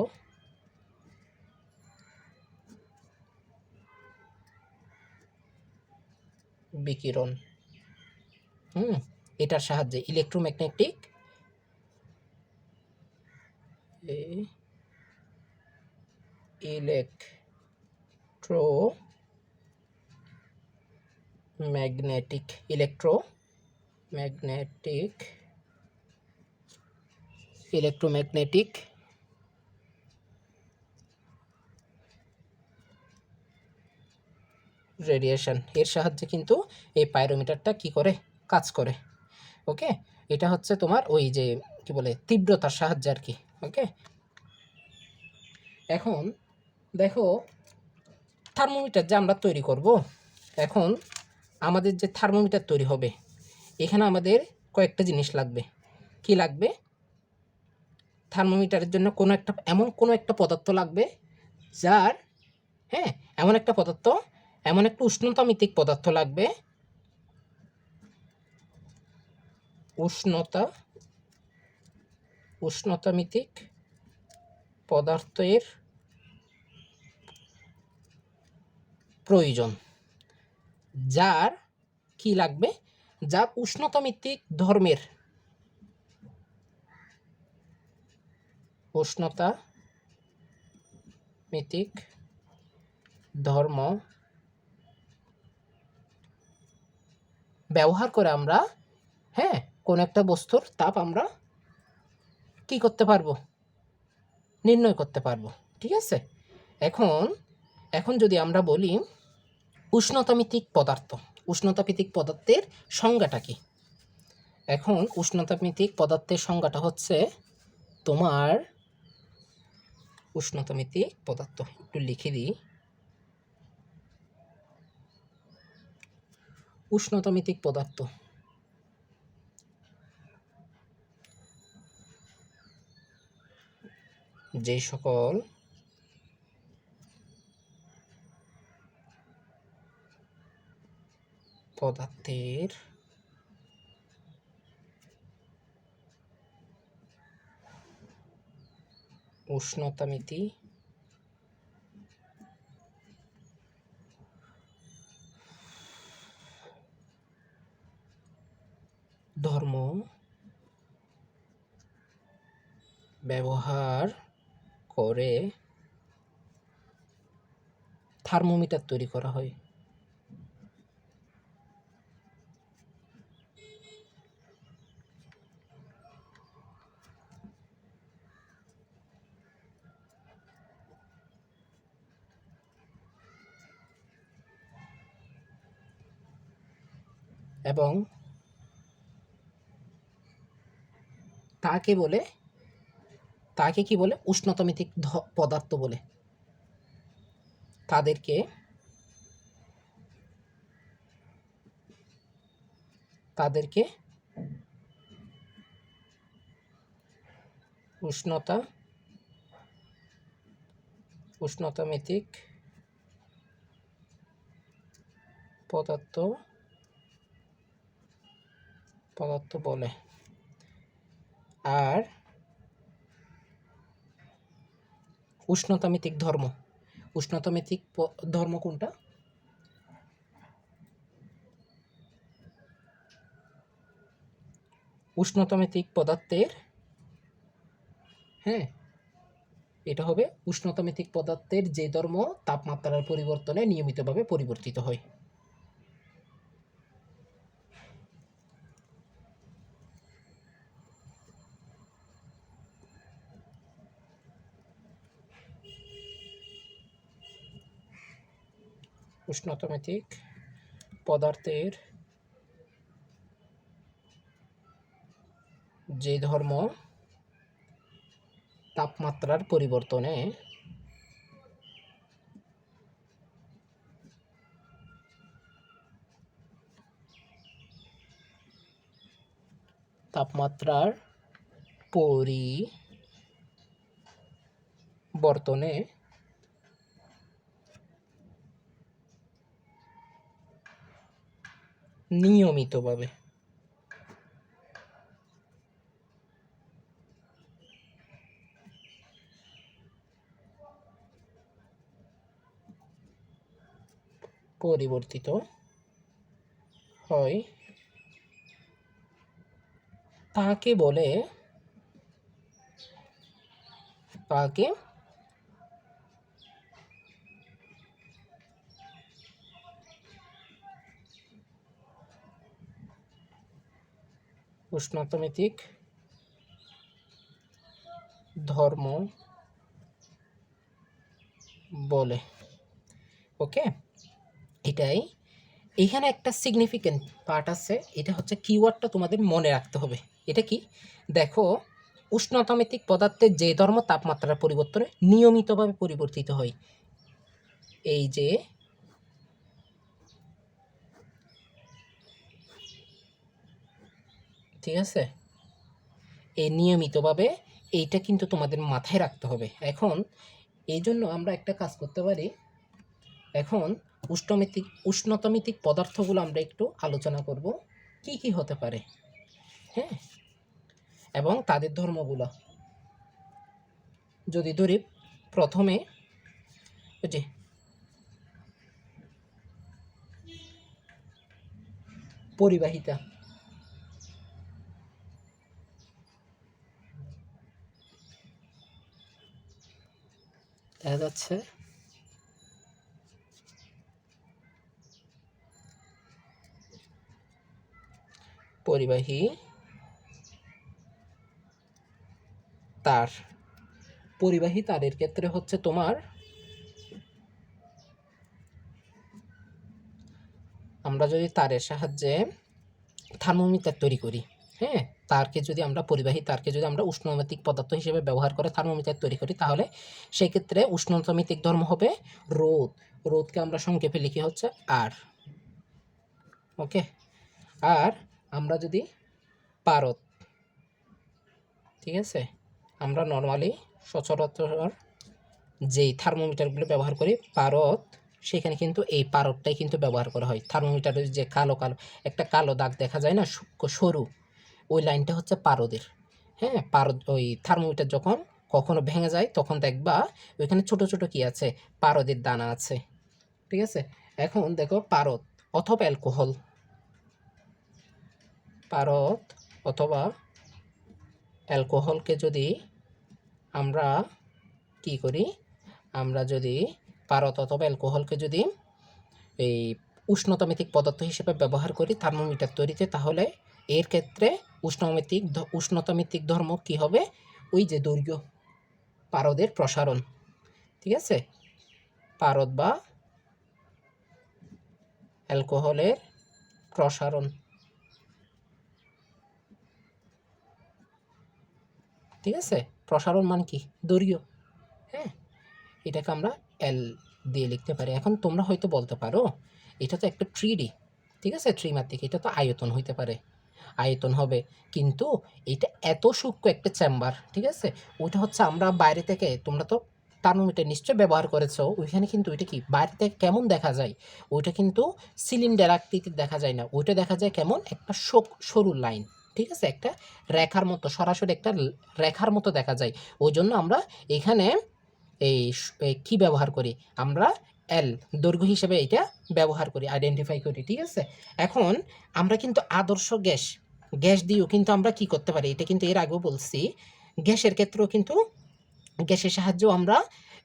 বিকিরণ। এটার সাহায্যে ইলেকট্রোম্যাগনেটিক ইলেকট্রোম্যাগনেটিক ইলেকট্রোম্যাগনেটিক রেডিয়েশন এর সাহায্যে কিন্তু এই পাইরোমিটারটা কি করে, কাজ করে। ওকে, এটা হচ্ছে তোমার ওই যে কি বলে তীব্রতার সাহায্যে আর কি। ওকে, এখন দেখো থার্মোমিটার যে আমরা তৈরি করব, এখন আমাদের যে থার্মোমিটার তৈরি হবে এখানে আমাদের কয়েকটা জিনিস লাগবে। কি লাগবে? থার্মোমিটারের জন্য কোনো একটা পদার্থ লাগবে যার, হ্যাঁ, এমন একটা উষ্ণতামিতিক পদার্থ লাগবে, উষ্ণতামিতিক পদার্থের প্রয়োজন, যার কি লাগবে, যার উষ্ণতামিতিক ধর্মের, উষ্ণতামিতিক ধর্ম ব্যবহার করে আমরা, হ্যাঁ, কোন একটা বস্তুর তাপ আমরা কি করতে পারবো, নির্ণয় করতে পারবো। ঠিক আছে, এখন যদি আমরা বলি উষ্ণতামিতিক পদার্থের সংজ্ঞাটা কি? এখন উষ্ণতামিতিক পদার্থের সংজ্ঞাটা হচ্ছে তোমার, উষ্ণতামিতিক পদার্থ একটু লিখে দিই। উষ্ণতামিতিক পদার্থ যে সকল পদার্থের উষ্ণতামিতি ধর্ম ব্যবহার করে থার্মোমিটার তৈরি করা হয়। এবং তাকে কি বলে, উষ্ণতামিতিক পদার্থ বলে। তাদেরকে উষ্ণতামিতিক পদার্থ বলে। আর উষ্ণতামিতিক ধর্ম কোনটা? উষ্ণতামিতিক পদার্থের, হ্যাঁ, এটা হবে উষ্ণতামিতিক পদার্থের যে ধর্ম তাপমাত্রার পরিবর্তনে নিয়মিতভাবে পরিবর্তিত হয়। উষ্ণতামিতিক পদার্থের যে ধর্ম তাপমাত্রার পরিবর্তনে নিয়মিতভাবে পরিবর্তিত হয় তাকে বলে উষ্ণতামিতিক ধর্ম বলে। ওকে, এটাই। এখানে একটা সিগনিফিক্যান্ট পার্ট আছে, এটা হচ্ছে কিওয়ার্ডটা তোমাদের মনে রাখতে হবে। এটা কি দেখো, উষ্ণতামিতিক পদার্থের যে ধর্ম তাপমাত্রার পরিবর্তনে নিয়মিতভাবে পরিবর্তিত হয়। এই যে ঠিক আছে, এই নিয়মিতভাবে এইটা কিন্তু তোমাদের মাথায় রাখতে হবে। এখন এই জন্য আমরা একটা কাজ করতে পারি, এখন উষ্ণতামিতিক পদার্থগুলো আমরা একটু আলোচনা করব কি কি হতে পারে, হ্যাঁ, এবং তাদের ধর্মগুলো। যদি ধরি প্রথমে ওই যে পরিবাহিতা, দেখা যাচ্ছে পরিবাহী তার, পরিবাহী তারের ক্ষেত্রে হচ্ছে তোমার আমরা যদি তারের সাহায্যে থার্মোমিটার তৈরি করি, হ্যাঁ, তারকে যদি আমরা পরিবাহী তারকে যদি আমরা উষ্ণতামিতিক পদার্থ হিসেবে ব্যবহার করে থার্মোমিটার তৈরি করি, তাহলে সেই ক্ষেত্রে উষ্ণতামিতিক ধর্ম হবে রোদ। রোদকে আমরা সংক্ষেপে লিখি হচ্ছে আর। ওকে, আর আমরা যদি পারদ, ঠিক আছে, আমরা নর্মালি সচরাচর যেই থার্মোমিটারগুলো ব্যবহার করি পারদ, সেখানে কিন্তু এই পারদটাই কিন্তু ব্যবহার করা হয়। থার্মোমিটারের যে কালো কালো একটা কালো দাগ দেখা যায় না, সরু, ওই লাইনটা হচ্ছে পারদের। হ্যাঁ, পারদ, ওই থার্মোমিটার যখন কখনো ভেঙে যায় তখন দেখবা ওইখানে ছোট ছোট কি আছে, পারদের দানা আছে। ঠিক আছে, এখন দেখো পারদ অথবা অ্যালকোহল, পারদ অথবা অ্যালকোহলকে যদি আমরা কি করি, আমরা যদি পারদ অথবা অ্যালকোহলকে যদি এই উষ্ণতামিতিক পদার্থ হিসেবে ব্যবহার করি থার্মোমিটার তৈরিতে, তাহলে এর ক্ষেত্রে উষ্ণতামিতিক ধর্ম কি হবে, ওই যে দৈর্ঘ্য, পারদের প্রসারণ। ঠিক আছে, পারদ বা অ্যালকোহলের প্রসারণ। ঠিক আছে, প্রসারণ মানে কি, দৈর্ঘ্য। হ্যাঁ, এটাকে আমরা এল দিয়ে লিখতে পারি। এখন তোমরা হয়তো বলতে পারো এটা তো একটা 3D, ঠিক আছে, ত্রিমাত্রিক, এটা তো আয়তন হইতে পারে, আয়তন হবে, কিন্তু এটা এত সূক্ষ্ম একটা চেম্বার। ঠিক আছে, ওইটা হচ্ছে আমরা বাইরে থেকে, তোমরা তো থার্মোমিটার নিশ্চয় ব্যবহার করেছো, ওইখানে কিন্তু ওইটা কি বাইরে থেকে কেমন দেখা যায়, ওইটা কিন্তু সিলিন্ডার আকৃতির দেখা যায় না, ওইটা দেখা যায় কেমন একটা সরু লাইন। ঠিক আছে, একটা রেখার মতো, সরাসরি একটা রেখার মতো দেখা যায়। ওই জন্য আমরা এখানে এই কি ব্যবহার করি, আমরা এল দৈর্ঘ্য হিসেবে এটা ব্যবহার করি, আইডেন্টিফাই করি। ঠিক আছে, এখন আমরা কিন্তু আদর্শ গ্যাস, গ্যাস দিয়েও কিন্তু আমরা কি করতে পারি, এটা কিন্তু এর আগেও বলছি, গ্যাসের ক্ষেত্রেও কিন্তু গ্যাসের সাহায্যেও আমরা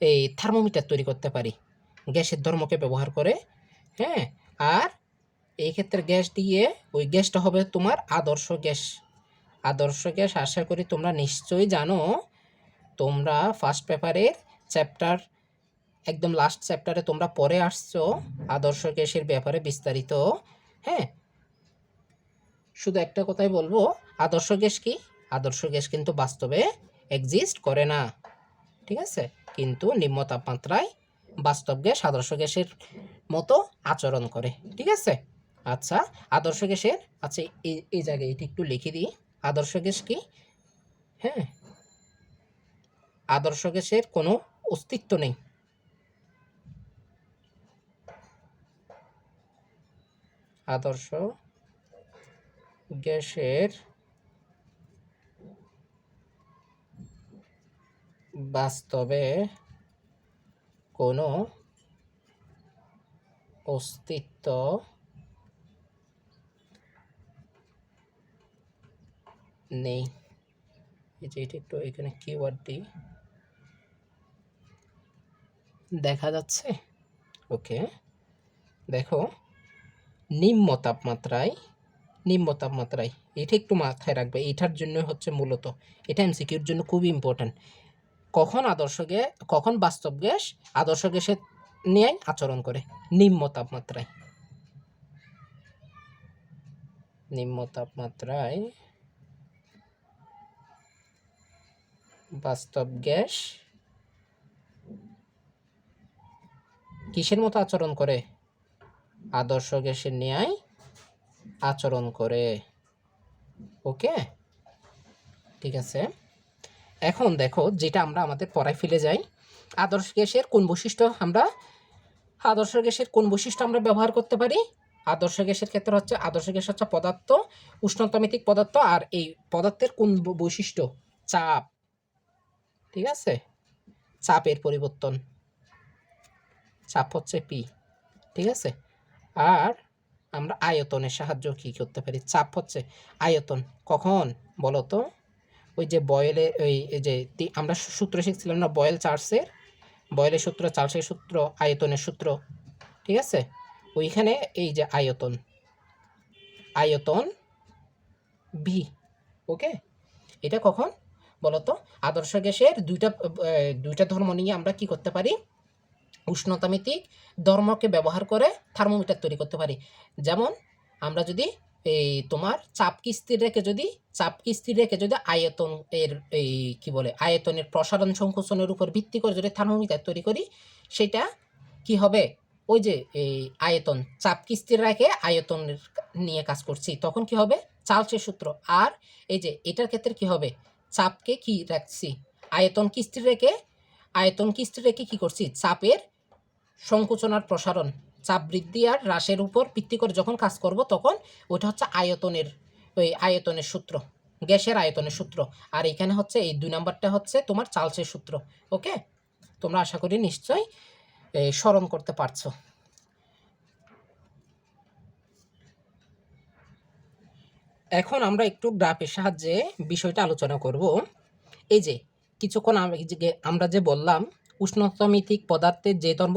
এই থার্মোমিটার তৈরি করতে পারি গ্যাসের ধর্মকে ব্যবহার করে। হ্যাঁ, আর এই ক্ষেত্রে গ্যাস দিয়ে ওই গ্যাসটা হবে তোমার আদর্শ গ্যাস। আদর্শ গ্যাস আশা করি তোমরা নিশ্চয়ই জানো, তোমরা ফার্স্ট পেপারের চ্যাপ্টার একদম লাস্ট চ্যাপ্টারে তোমরা পড়ে আসছো আদর্শ গ্যাসের ব্যাপারে বিস্তারিত। হ্যাঁ, শুধু একটা কথাই বলবো, আদর্শ গ্যাস কি, আদর্শ গ্যাস কিন্তু বাস্তবে এক্সিস্ট করে না। ঠিক আছে, কিন্তু নিম্ন তাপমাত্রায় বাস্তব গ্যাস আদর্শ গ্যাসের মতো আচরণ করে। ঠিক আছে, আচ্ছা, আদর্শ গ্যাসের, আচ্ছা এই জায়গায় এটি একটু লিখে দিই, আদর্শ গ্যাস কি। হ্যাঁ, আদর্শ গ্যাসের কোনো অস্তিত্ব নেই। আদর্শ গ্যাসের বাস্তবে কোনো অস্তিত্ব নেই। এই যে এটা একটু এখানে কিওয়ার্ড দিই, দেখা যাচ্ছে। ওকে, দেখো নিম্ন তাপমাত্রায়, নিম্ন তাপমাত্রায়, এটা একটু মাথায় রাখবে, এটার জন্য হচ্ছে মূলত, এটা এমসিকিউর জন্য খুবই ইম্পর্ট্যান্ট। কখন বাস্তব গ্যাস আদর্শ গ্যাসের ন্যায় আচরণ করে? নিম্ন তাপমাত্রায় বাস্তব গ্যাস কিসের মতো আচরণ করে? আদর্শ গ্যাসের ন্যায় আচরণ করে। ওকে, ঠিক আছে। এখন দেখো, যেটা আমরা আমাদের পড়ায় ফেলে যাই, আদর্শ গ্যাসের কোন বৈশিষ্ট্য আমরা ব্যবহার করতে পারি? আদর্শ গ্যাসের ক্ষেত্রে হচ্ছে, আদর্শ গ্যাস হচ্ছে পদার্থ, উষ্ণতামিতিক পদার্থ, আর এই পদার্থের কোন বৈশিষ্ট্য? চাপ। ঠিক আছে, চাপের পরিবর্তন, চাপ হচ্ছে পি। ঠিক আছে, আর আমরা আয়তনের সাহায্য কি করতে পারি? চাপ হচ্ছে আয়তন। কখন বলো তো? ওই যে বয়েলের যে আমরা সূত্র শিখছিলাম না, বয়েলের সূত্র, চার্লসের সূত্র, আয়তনের সূত্র। ঠিক আছে, ওইখানে এই যে আয়তন ভি। ওকে, এটা কখন বলো তো? আদর্শ গ্যাসের দুইটা ধর্ম নিয়ে আমরা কি করতে পারি? উষ্ণতামিতিক ধর্মকে ব্যবহার করে থার্মোমিটার তৈরি করতে পারি। যেমন আমরা যদি এই তোমার চাপ কি স্থির রেখে যদি আয়তন এর আয়তনের প্রসারণ সংকোচনের উপর ভিত্তি করে যদি থার্মোমিটার তৈরি করি, সেটা কি হবে? ওই যে এই আয়তন, চাপ কি স্থির রেখে আয়তন নিয়ে কাজ করছি, তখন কি হবে? চার্লসের সূত্র। আর এই যে এটার ক্ষেত্রে কি হবে? চাপকে কি রাখছি? আয়তন কি স্থির রেখে কি করছি? চাপের সংকোচন আর প্রসারণ, চাপ বৃদ্ধি আর হ্রাসের উপর ভিত্তি করে যখন কাজ করব, তখন ওইটা হচ্ছে আয়তনের সূত্র, গ্যাসের আয়তনের সূত্র। আর এখানে হচ্ছে এই 2 নাম্বারটা হচ্ছে তোমার চার্লসের সূত্র। ওকে, তোমরা আশা করি নিশ্চয়ই স্মরণ করতে পারছো। এখন আমরা একটু গ্রাফের সাহায্যে বিষয়টা আলোচনা করব। এই যে কিছুক্ষণ আমরা যে বললাম, উষ্ণতামিতিক পদার্থের যে ধর্ম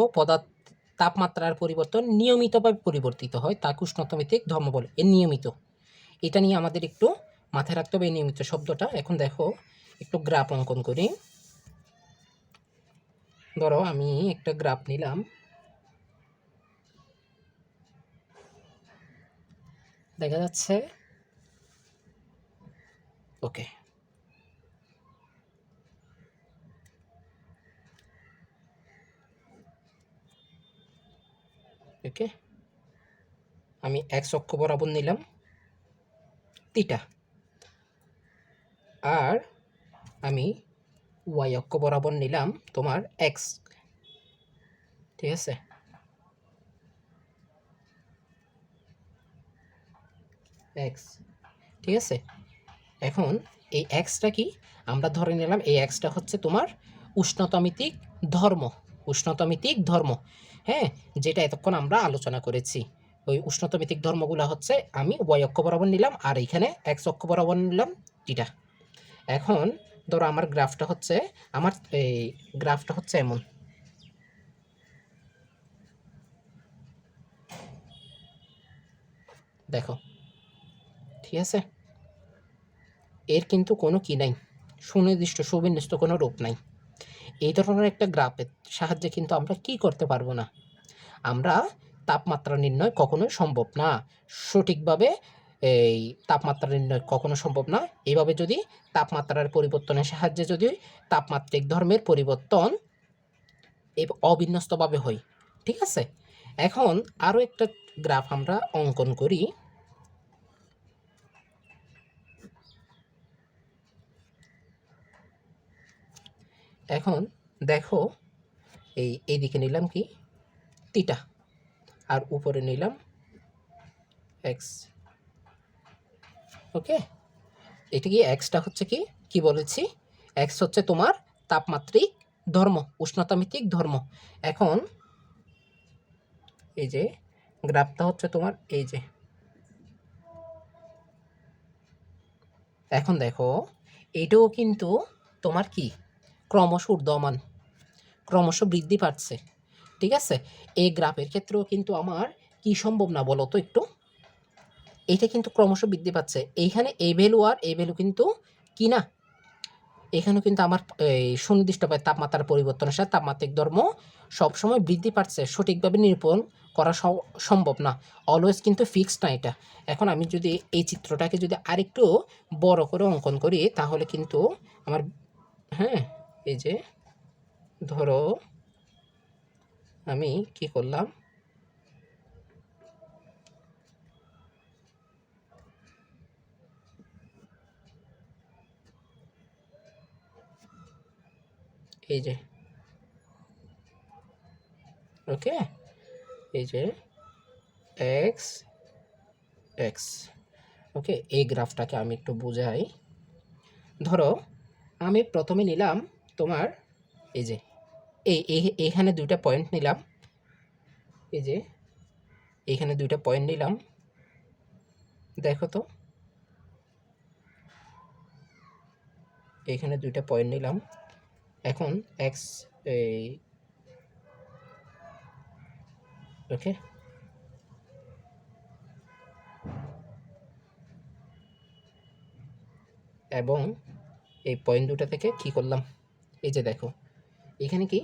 তাপমাত্রার পরিবর্তন নিয়মিতভাবে পরিবর্তিত হয়, তাকে উষ্ণতামিতিক ধর্ম বলে। এর নিয়মিত, এটা নিয়ে আমাদের একটু মাথায় রাখতে হবে, এই নিয়মিত শব্দটা। এখন দেখো, একটু গ্রাফ অঙ্কন করি। ধরো আমি একটা গ্রাফ নিলাম, দেখা যাচ্ছে। ওকে, ওকে, আমি এক্স অক্ষ বরাবর নিলাম থিটা, আর আমি ওয়াই অক্ষ বরাবর নিলাম তোমার এক্স। ঠিক আছে, এক্স। ঠিক আছে, এখন এই এক্সটা কি? আমরা ধরে নিলাম এই এক্সটা হচ্ছে তোমার উষ্ণতামিতিক ধর্ম। হ্যাঁ, যেটা এতক্ষণ আমরা আলোচনা করেছি, ওই উষ্ণতামিতিক ধর্মগুলো হচ্ছে আমি ওয়াই অক্ষ বরাবর নিলাম, আর এইখানে এক্স অক্ষ বরাবর নিলাম থিটা। এখন ধরো আমার গ্রাফটা হচ্ছে এমন। দেখো, ঠিক আছে, এর কিন্তু কোনো কি নাই, সুনির্দিষ্ট কোনো রূপ নাই। এই ধরনের একটা গ্রাফের সাহায্যে কিন্তু আমরা কি করতে পারবো না? আমরা তাপমাত্রা নির্ণয় কখনোই সম্ভব না, সঠিকভাবে এই তাপমাত্রা নির্ণয় কখনো সম্ভব না। এইভাবে যদি তাপমাত্রার পরিবর্তনের সাহায্যে যদি তাপমাত্রিক ধর্মের পরিবর্তন অবিন্যস্তভাবে হয়। ঠিক আছে, এখন আরও একটা গ্রাফ আমরা অঙ্কন করি। এখন দেখো, এইদিকে নিলাম কি থিটা, আর উপরে নিলাম এক্স। ওকে, এটা কি এক্সটা হচ্ছে কি বলেছি? এক্স হচ্ছে তোমার তাপমাত্রিক ধর্ম, উষ্ণতামিতিক ধর্ম। এখন এই যে গ্রাফটা হচ্ছে তোমার এই যে, এখন দেখো এটাও কিন্তু তোমার কি ক্রমশ ঊর্ধ্বমান, ক্রমশ বৃদ্ধি পাচ্ছে। ঠিক আছে, এই গ্রাফের ক্ষেত্রেও কিন্তু আমার কি সম্ভব না বলো তো একটু? এটা কিন্তু ক্রমশ বৃদ্ধি পাচ্ছে। এইখানে এই ভ্যালু আর এই ভ্যালু কিন্তু কি না, এখানেও কিন্তু আমার এই সুনির্দিষ্টভাবে তাপমাত্রার পরিবর্তনের সাথে তাপমাত্রিক ধর্ম সবসময় বৃদ্ধি পাচ্ছে সঠিকভাবে নিরূপণ করা সম্ভব না, অলওয়েজ কিন্তু ফিক্সড না এটা। এখন আমি যদি এই চিত্রটাকে যদি আরেকটু বড় করে অঙ্কন করি তাহলে কিন্তু আমার, হ্যাঁ, এই যে ধরো আমি কি করলাম, এই যে ওকে, এই যে এক্স এক্স, ওকে। এই গ্রাফটাকে আমি একটু বুঝাই। ধরো আমি প্রথমে নিলাম তোমার এই যে এইখানে দুইটা পয়েন্ট নিলাম, এই যে এইখানে দুইটা পয়েন্ট নিলাম, দেখো তো এইখানে দুইটা পয়েন্ট নিলাম। এখন এক্স এই ওকে, এবং এই পয়েন্ট দুটো থেকে কি করলাম, এই যে দেখো এখানে কি,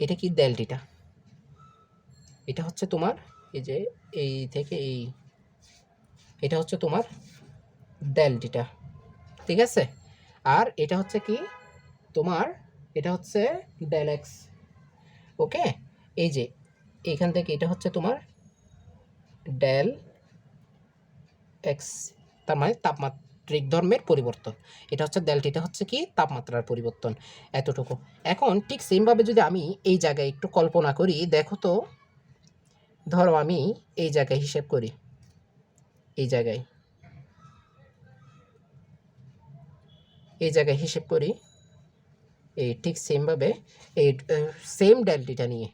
এটা কি ডেল্টিটা, এটা হচ্ছে তোমার এই যে এই থেকে এই, এটা হচ্ছে তোমার ডেল্টিটা, ঠিক আছে। আর এটা হচ্ছে কি তোমার, এটা হচ্ছে ডেল এক্স, ওকে। এই যে এইখান থেকে এটা হচ্ছে তোমার ডেল এক্স, তার মানে তাপমাত্রিক ধর্মের পরিবর্তন। এটা হচ্ছে ডেল্টা হচ্ছে কি তাপমাত্রার পরিবর্তন, এতটুকু। এখন ঠিক সেমভাবে যদি আমি এই জায়গায় একটু কল্পনা করি, দেখো তো ধরো আমি এই জায়গায় হিসেব করি, এই জায়গায় হিসেব করি, এই ঠিক সেমভাবে এই সেম ডেল্টিটা নিয়ে,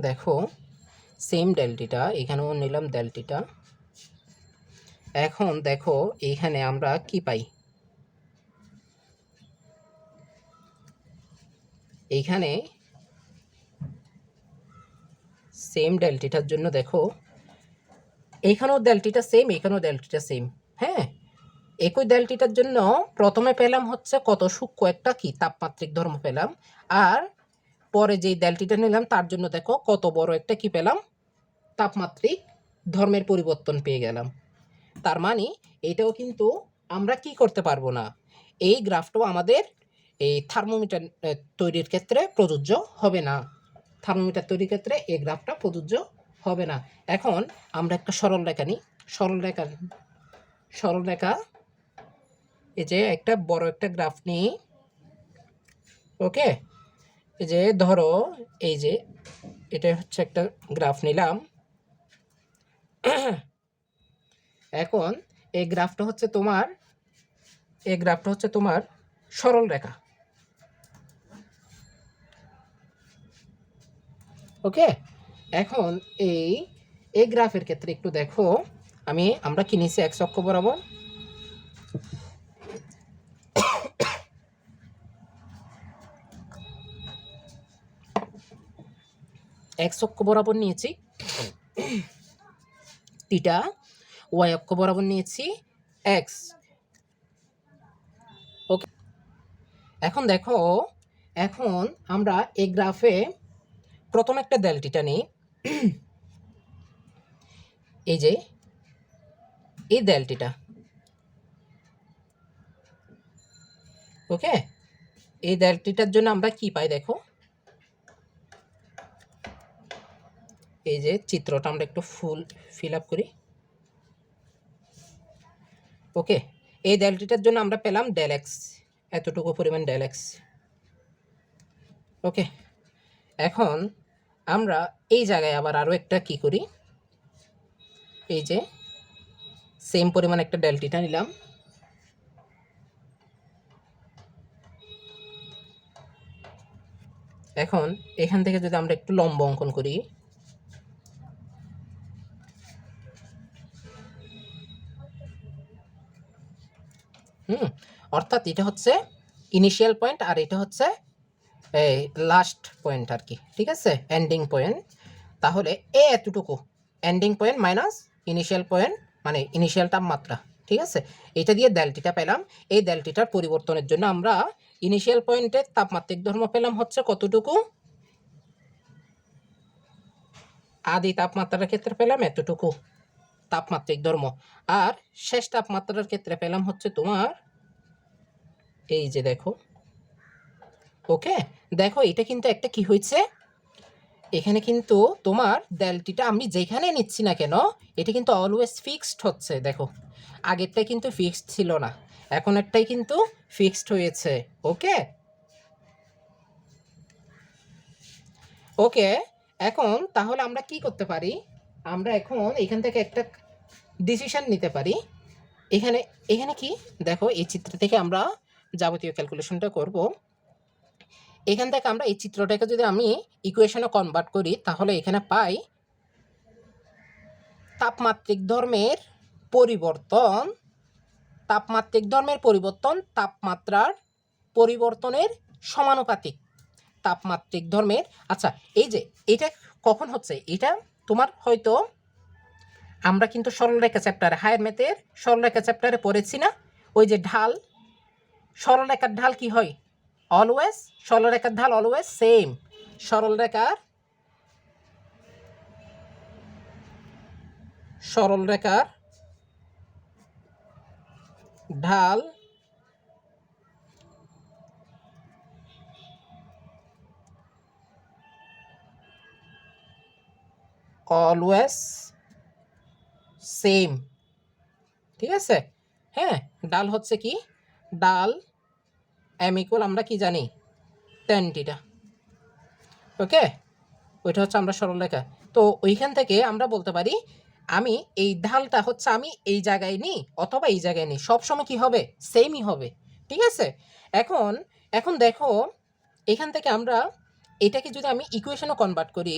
দেখো সেম ডেল্টিটা এখানেও নিলাম ডেল্টিটা। এখন দেখো এইখানে আমরা কি পাই, এইখানে সেম ডেল্টিটার জন্য দেখো এইখানেও ডেল্টিটা সেম, এখানেও ডেল্টিটা সেম, হ্যাঁ। একই ডেল্টিটার জন্য প্রথমে পেলাম হচ্ছে কত সূক্ষ্ম একটা কি তাপমাত্রিক ধর্ম পেলাম, আর পরে যেই ডেল্টিটা নিলাম তার জন্য দেখো কত বড় একটা কি পেলাম তাপমাত্রিক ধর্মের পরিবর্তন পেয়ে গেলাম। তার মানে এটাও কিন্তু আমরা কি করতে পারবো না, এই গ্রাফটাও আমাদের এই থার্মোমিটার তৈরির ক্ষেত্রে প্রযোজ্য হবে না, থার্মোমিটার তৈরির ক্ষেত্রে এই গ্রাফটা প্রযোজ্য হবে না। এখন আমরা একটা সরল রেখা নিই, সরল রেখা এই যে একটা বড় একটা গ্রাফ নিই, ওকে। এই যে ধরো এই যে এটা হচ্ছে একটা গ্রাফ নিলাম। এখন এই গ্রাফটা হচ্ছে তোমার সরল রেখা, ওকে। এখন এই গ্রাফের ক্ষেত্রে একটু দেখো, আমরা কি নিচ্ছি এক্স অক্ষ বরাবর, এক্স অক্ষ বরাবর নিয়েছি থিটা, ওয়াই অক্ষ বরাবর নিয়েছি এক্স, ওকে। এখন দেখো, এখন আমরা এই গ্রাফে প্রথম একটা ডেল্টিটা নিই, এই যে এই ডেল্টিটা, ওকে। এই ডেল্টিটার জন্য আমরা কি পাই দেখো, এই যে চিত্রটা আমরা একটু ফিল আপ করি, ওকে। এই ডেল্টিটার জন্য আমরা পেলাম ডেল এক্স, এতটুকু পরিমাণ ডেল এক্স, ওকে। এখন আমরা এই জায়গায় আবার আরও একটা কি করি, এই যে সেম পরিমাণ একটা ডেল্টিটা নিলাম, এখন এখান থেকে যদি আমরা একটু লম্ব অঙ্কন করি, অর্থাৎ এটা হচ্ছে ইনিশিয়াল পয়েন্ট আর এটা হচ্ছে এই লাস্ট পয়েন্ট আর কি, ঠিক আছে, এন্ডিং পয়েন্ট। তাহলে এতটুকু ending point minus initial point মানে ইনিশিয়াল তাপমাত্রা, ঠিক আছে। এটা দিয়ে ডেলটিটা পেলাম। এই ডেলটিটার পরিবর্তনের জন্য আমরা ইনিশিয়াল পয়েন্টে তাপমাত্রিক ধর্ম পেলাম হচ্ছে কতটুকু, আদি তাপমাত্রার ক্ষেত্রে পেলাম এতটুকু তাপমাত্রিক ধর্ম, আর শেষ তাপমাত্রার ক্ষেত্রে পেলাম হচ্ছে তোমার এই যে দেখো। ওকে, দেখো এটা কিন্তু একটা কি হয়েছে, এখানে কিন্তু তোমার ডেলটিটা আমি যেখানে নিচ্ছি না কেন এটা কিন্তু অলওয়েজ ফিক্সড হচ্ছে। দেখো আগেরটাই কিন্তু ফিক্সড ছিল না, এখন একটাই কিন্তু ফিক্সড হয়েছে। ওকে ওকে, এখন তাহলে আমরা কি করতে পারি, আমরা এখন এখান থেকে একটা ডিসিশন নিতে পারি। এখানে এখানে কি দেখো, এই চিত্র থেকে আমরা যাবতীয় ক্যালকুলেশনটা করব। এখান থেকে আমরা এই চিত্রটাকে যদি আমি ইকুয়েশনে কনভার্ট করি তাহলে এখানে পাই তাপমাত্রিক ধর্মের পরিবর্তন, তাপমাত্রিক ধর্মের পরিবর্তন তাপমাত্রার পরিবর্তনের সমানুপাতিক। তাপমাত্রিক ধর্মের, আচ্ছা এই যে এটা কখন হচ্ছে, এটা তোমার হয়তো আমরা কিন্তু সরলরেখা চ্যাপ্টারে, হায়ার ম্যাথের সরলরেখা চ্যাপ্টারে পড়েছি না, ওই যে ঢাল, সরলরেখার ঢাল কি হয় অলওয়েজ, সরলরেখার ঢাল অলওয়েজ সেম, সরলরেখার সরলরেখার ঢাল অলওয়েজ সেম, ঠিক আছে। হ্যাঁ, ডাল হচ্ছে কি, ডাল এম ইকুয়াল আমরা কি জানি টেন টিটা। ওকে, ওইটা হচ্ছে আমরা সরলরেখা। তো ওইখান থেকে আমরা বলতে পারি আমি এই ঢালটা হচ্ছে আমি এই জায়গায় নিই অথবা এই জায়গায় নিই, সবসময় কি হবে সেমই হবে, ঠিক আছে। এখন এখন দেখো এখান থেকে আমরা এটাকে যদি আমি ইকুয়েশনে কনভার্ট করি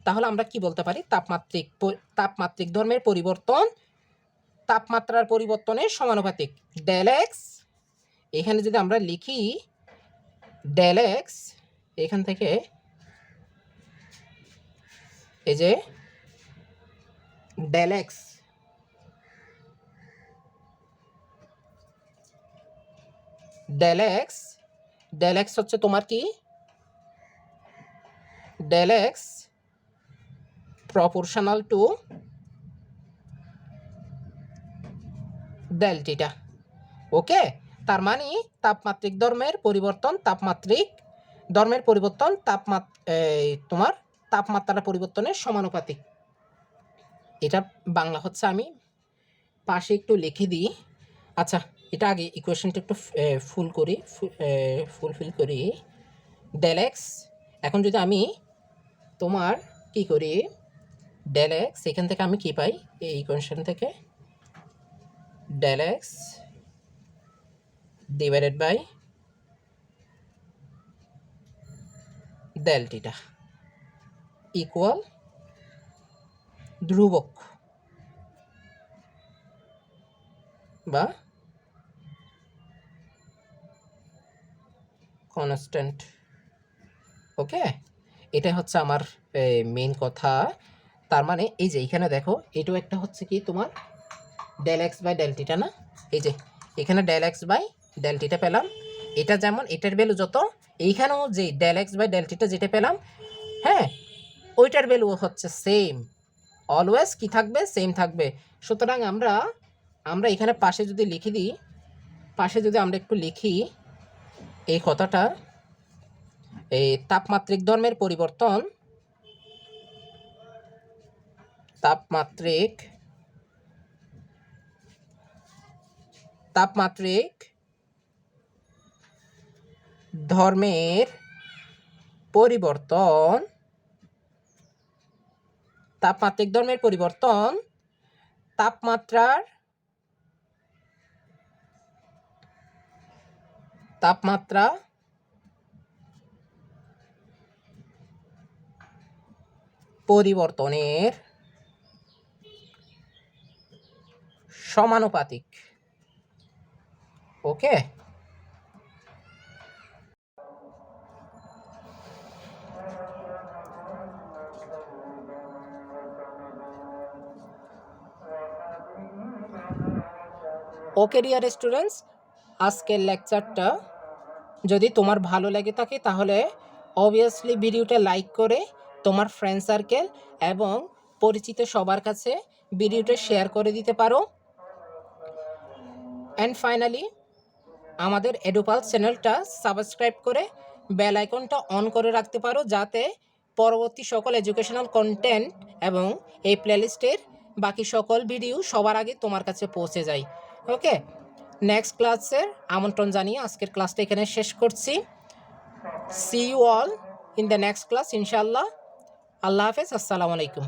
তাহলে আমরা কি বলতে পারি, তাপমাত্রিক ধর্মের পরিবর্তন তাপমাত্রার পরিবর্তনের সমানুপাতিক। ডেল এক্স, এখানে যদি আমরা লিখি ডেল এক্স, এখান থেকে এই যে del X, del X, del X হচ্ছে তোমার কি, del X proportional to del theta. Okay, তার মানে তাপমাত্রিক ধর্মের পরিবর্তন, তাপমাত্রিক ধর্মের পরিবর্তন তোমার তাপমাত্রার পরিবর্তনের সমানুপাতিক। এটা বাংলা হচ্ছে আমি পাশে একটু লিখে দিই। আচ্ছা, এটা আগে ইকুয়েশনটা একটু ফুলফিল করি। ডেল এক্স, এখন যদি আমি তোমার কি করি, ডেল এক্স এখান থেকে আমি কি পাই, এই ইকুয়েশন থেকে del X divided by del theta equal ধ্রুবক বা কনস্ট্যান্ট। ওকে, এটা হচ্ছে আমার মেইন কথা। তার মানে এই যে এখানে দেখো এটাও একটা হচ্ছে কি তোমার ডেল এক্স বাই ডেল টিটা না, এই যে এখানে ডেল এক্স বাই ডেল টিটা পেলাম, এটা যেমন এটার ভ্যালু যত, এইখানেও যে ডেল এক্স বাই ডেল টিটা যেটা পেলাম, হ্যাঁ ওইটার ভ্যালু হচ্ছে সেম, অলওয়েজ কি থাকবে সেম থাকবে। সুতরাং আমরা আমরা এখানে পাশে যদি লিখে দিই, পাশে যদি আমরা একটু লিখি এই কথাটা, এই তাপমাত্রিক ধর্মের পরিবর্তন, তাপমাত্রিক ধর্মের পরিবর্তন, তাপমাত্রিক ধর্মের পরিবর্তন তাপমাত্রা পরিবর্তনের সমানুপাতিক। ওকে, ওকে ডিয়ার স্টুডেন্টস, আজকের লেকচারটা যদি তোমার ভালো লেগে থাকে তাহলে অবভিয়াসলি ভিডিওটা লাইক করে তোমার ফ্রেন্ড সার্কেল এবং পরিচিত সবার কাছে ভিডিওটা শেয়ার করে দিতে পারো। অ্যান্ড ফাইনালি আমাদের এডুপালস চ্যানেলটা সাবস্ক্রাইব করে বেল আইকনটা অন করে রাখতে পারো, যাতে পরবর্তী সকল এডুকেশনাল কন্টেন্ট এবং এই প্লেলিস্টের বাকি সকল ভিডিও সবার আগে তোমার কাছে পৌঁছে যায়। ওকে, নেক্সট ক্লাসের আমন্ত্রণ জানিয়ে আজকের ক্লাসটা এখানে শেষ করছি। See you all in the next class ইনশাআল্লাহ। আল্লাহ হাফেজ, আসসালামু আলাইকুম।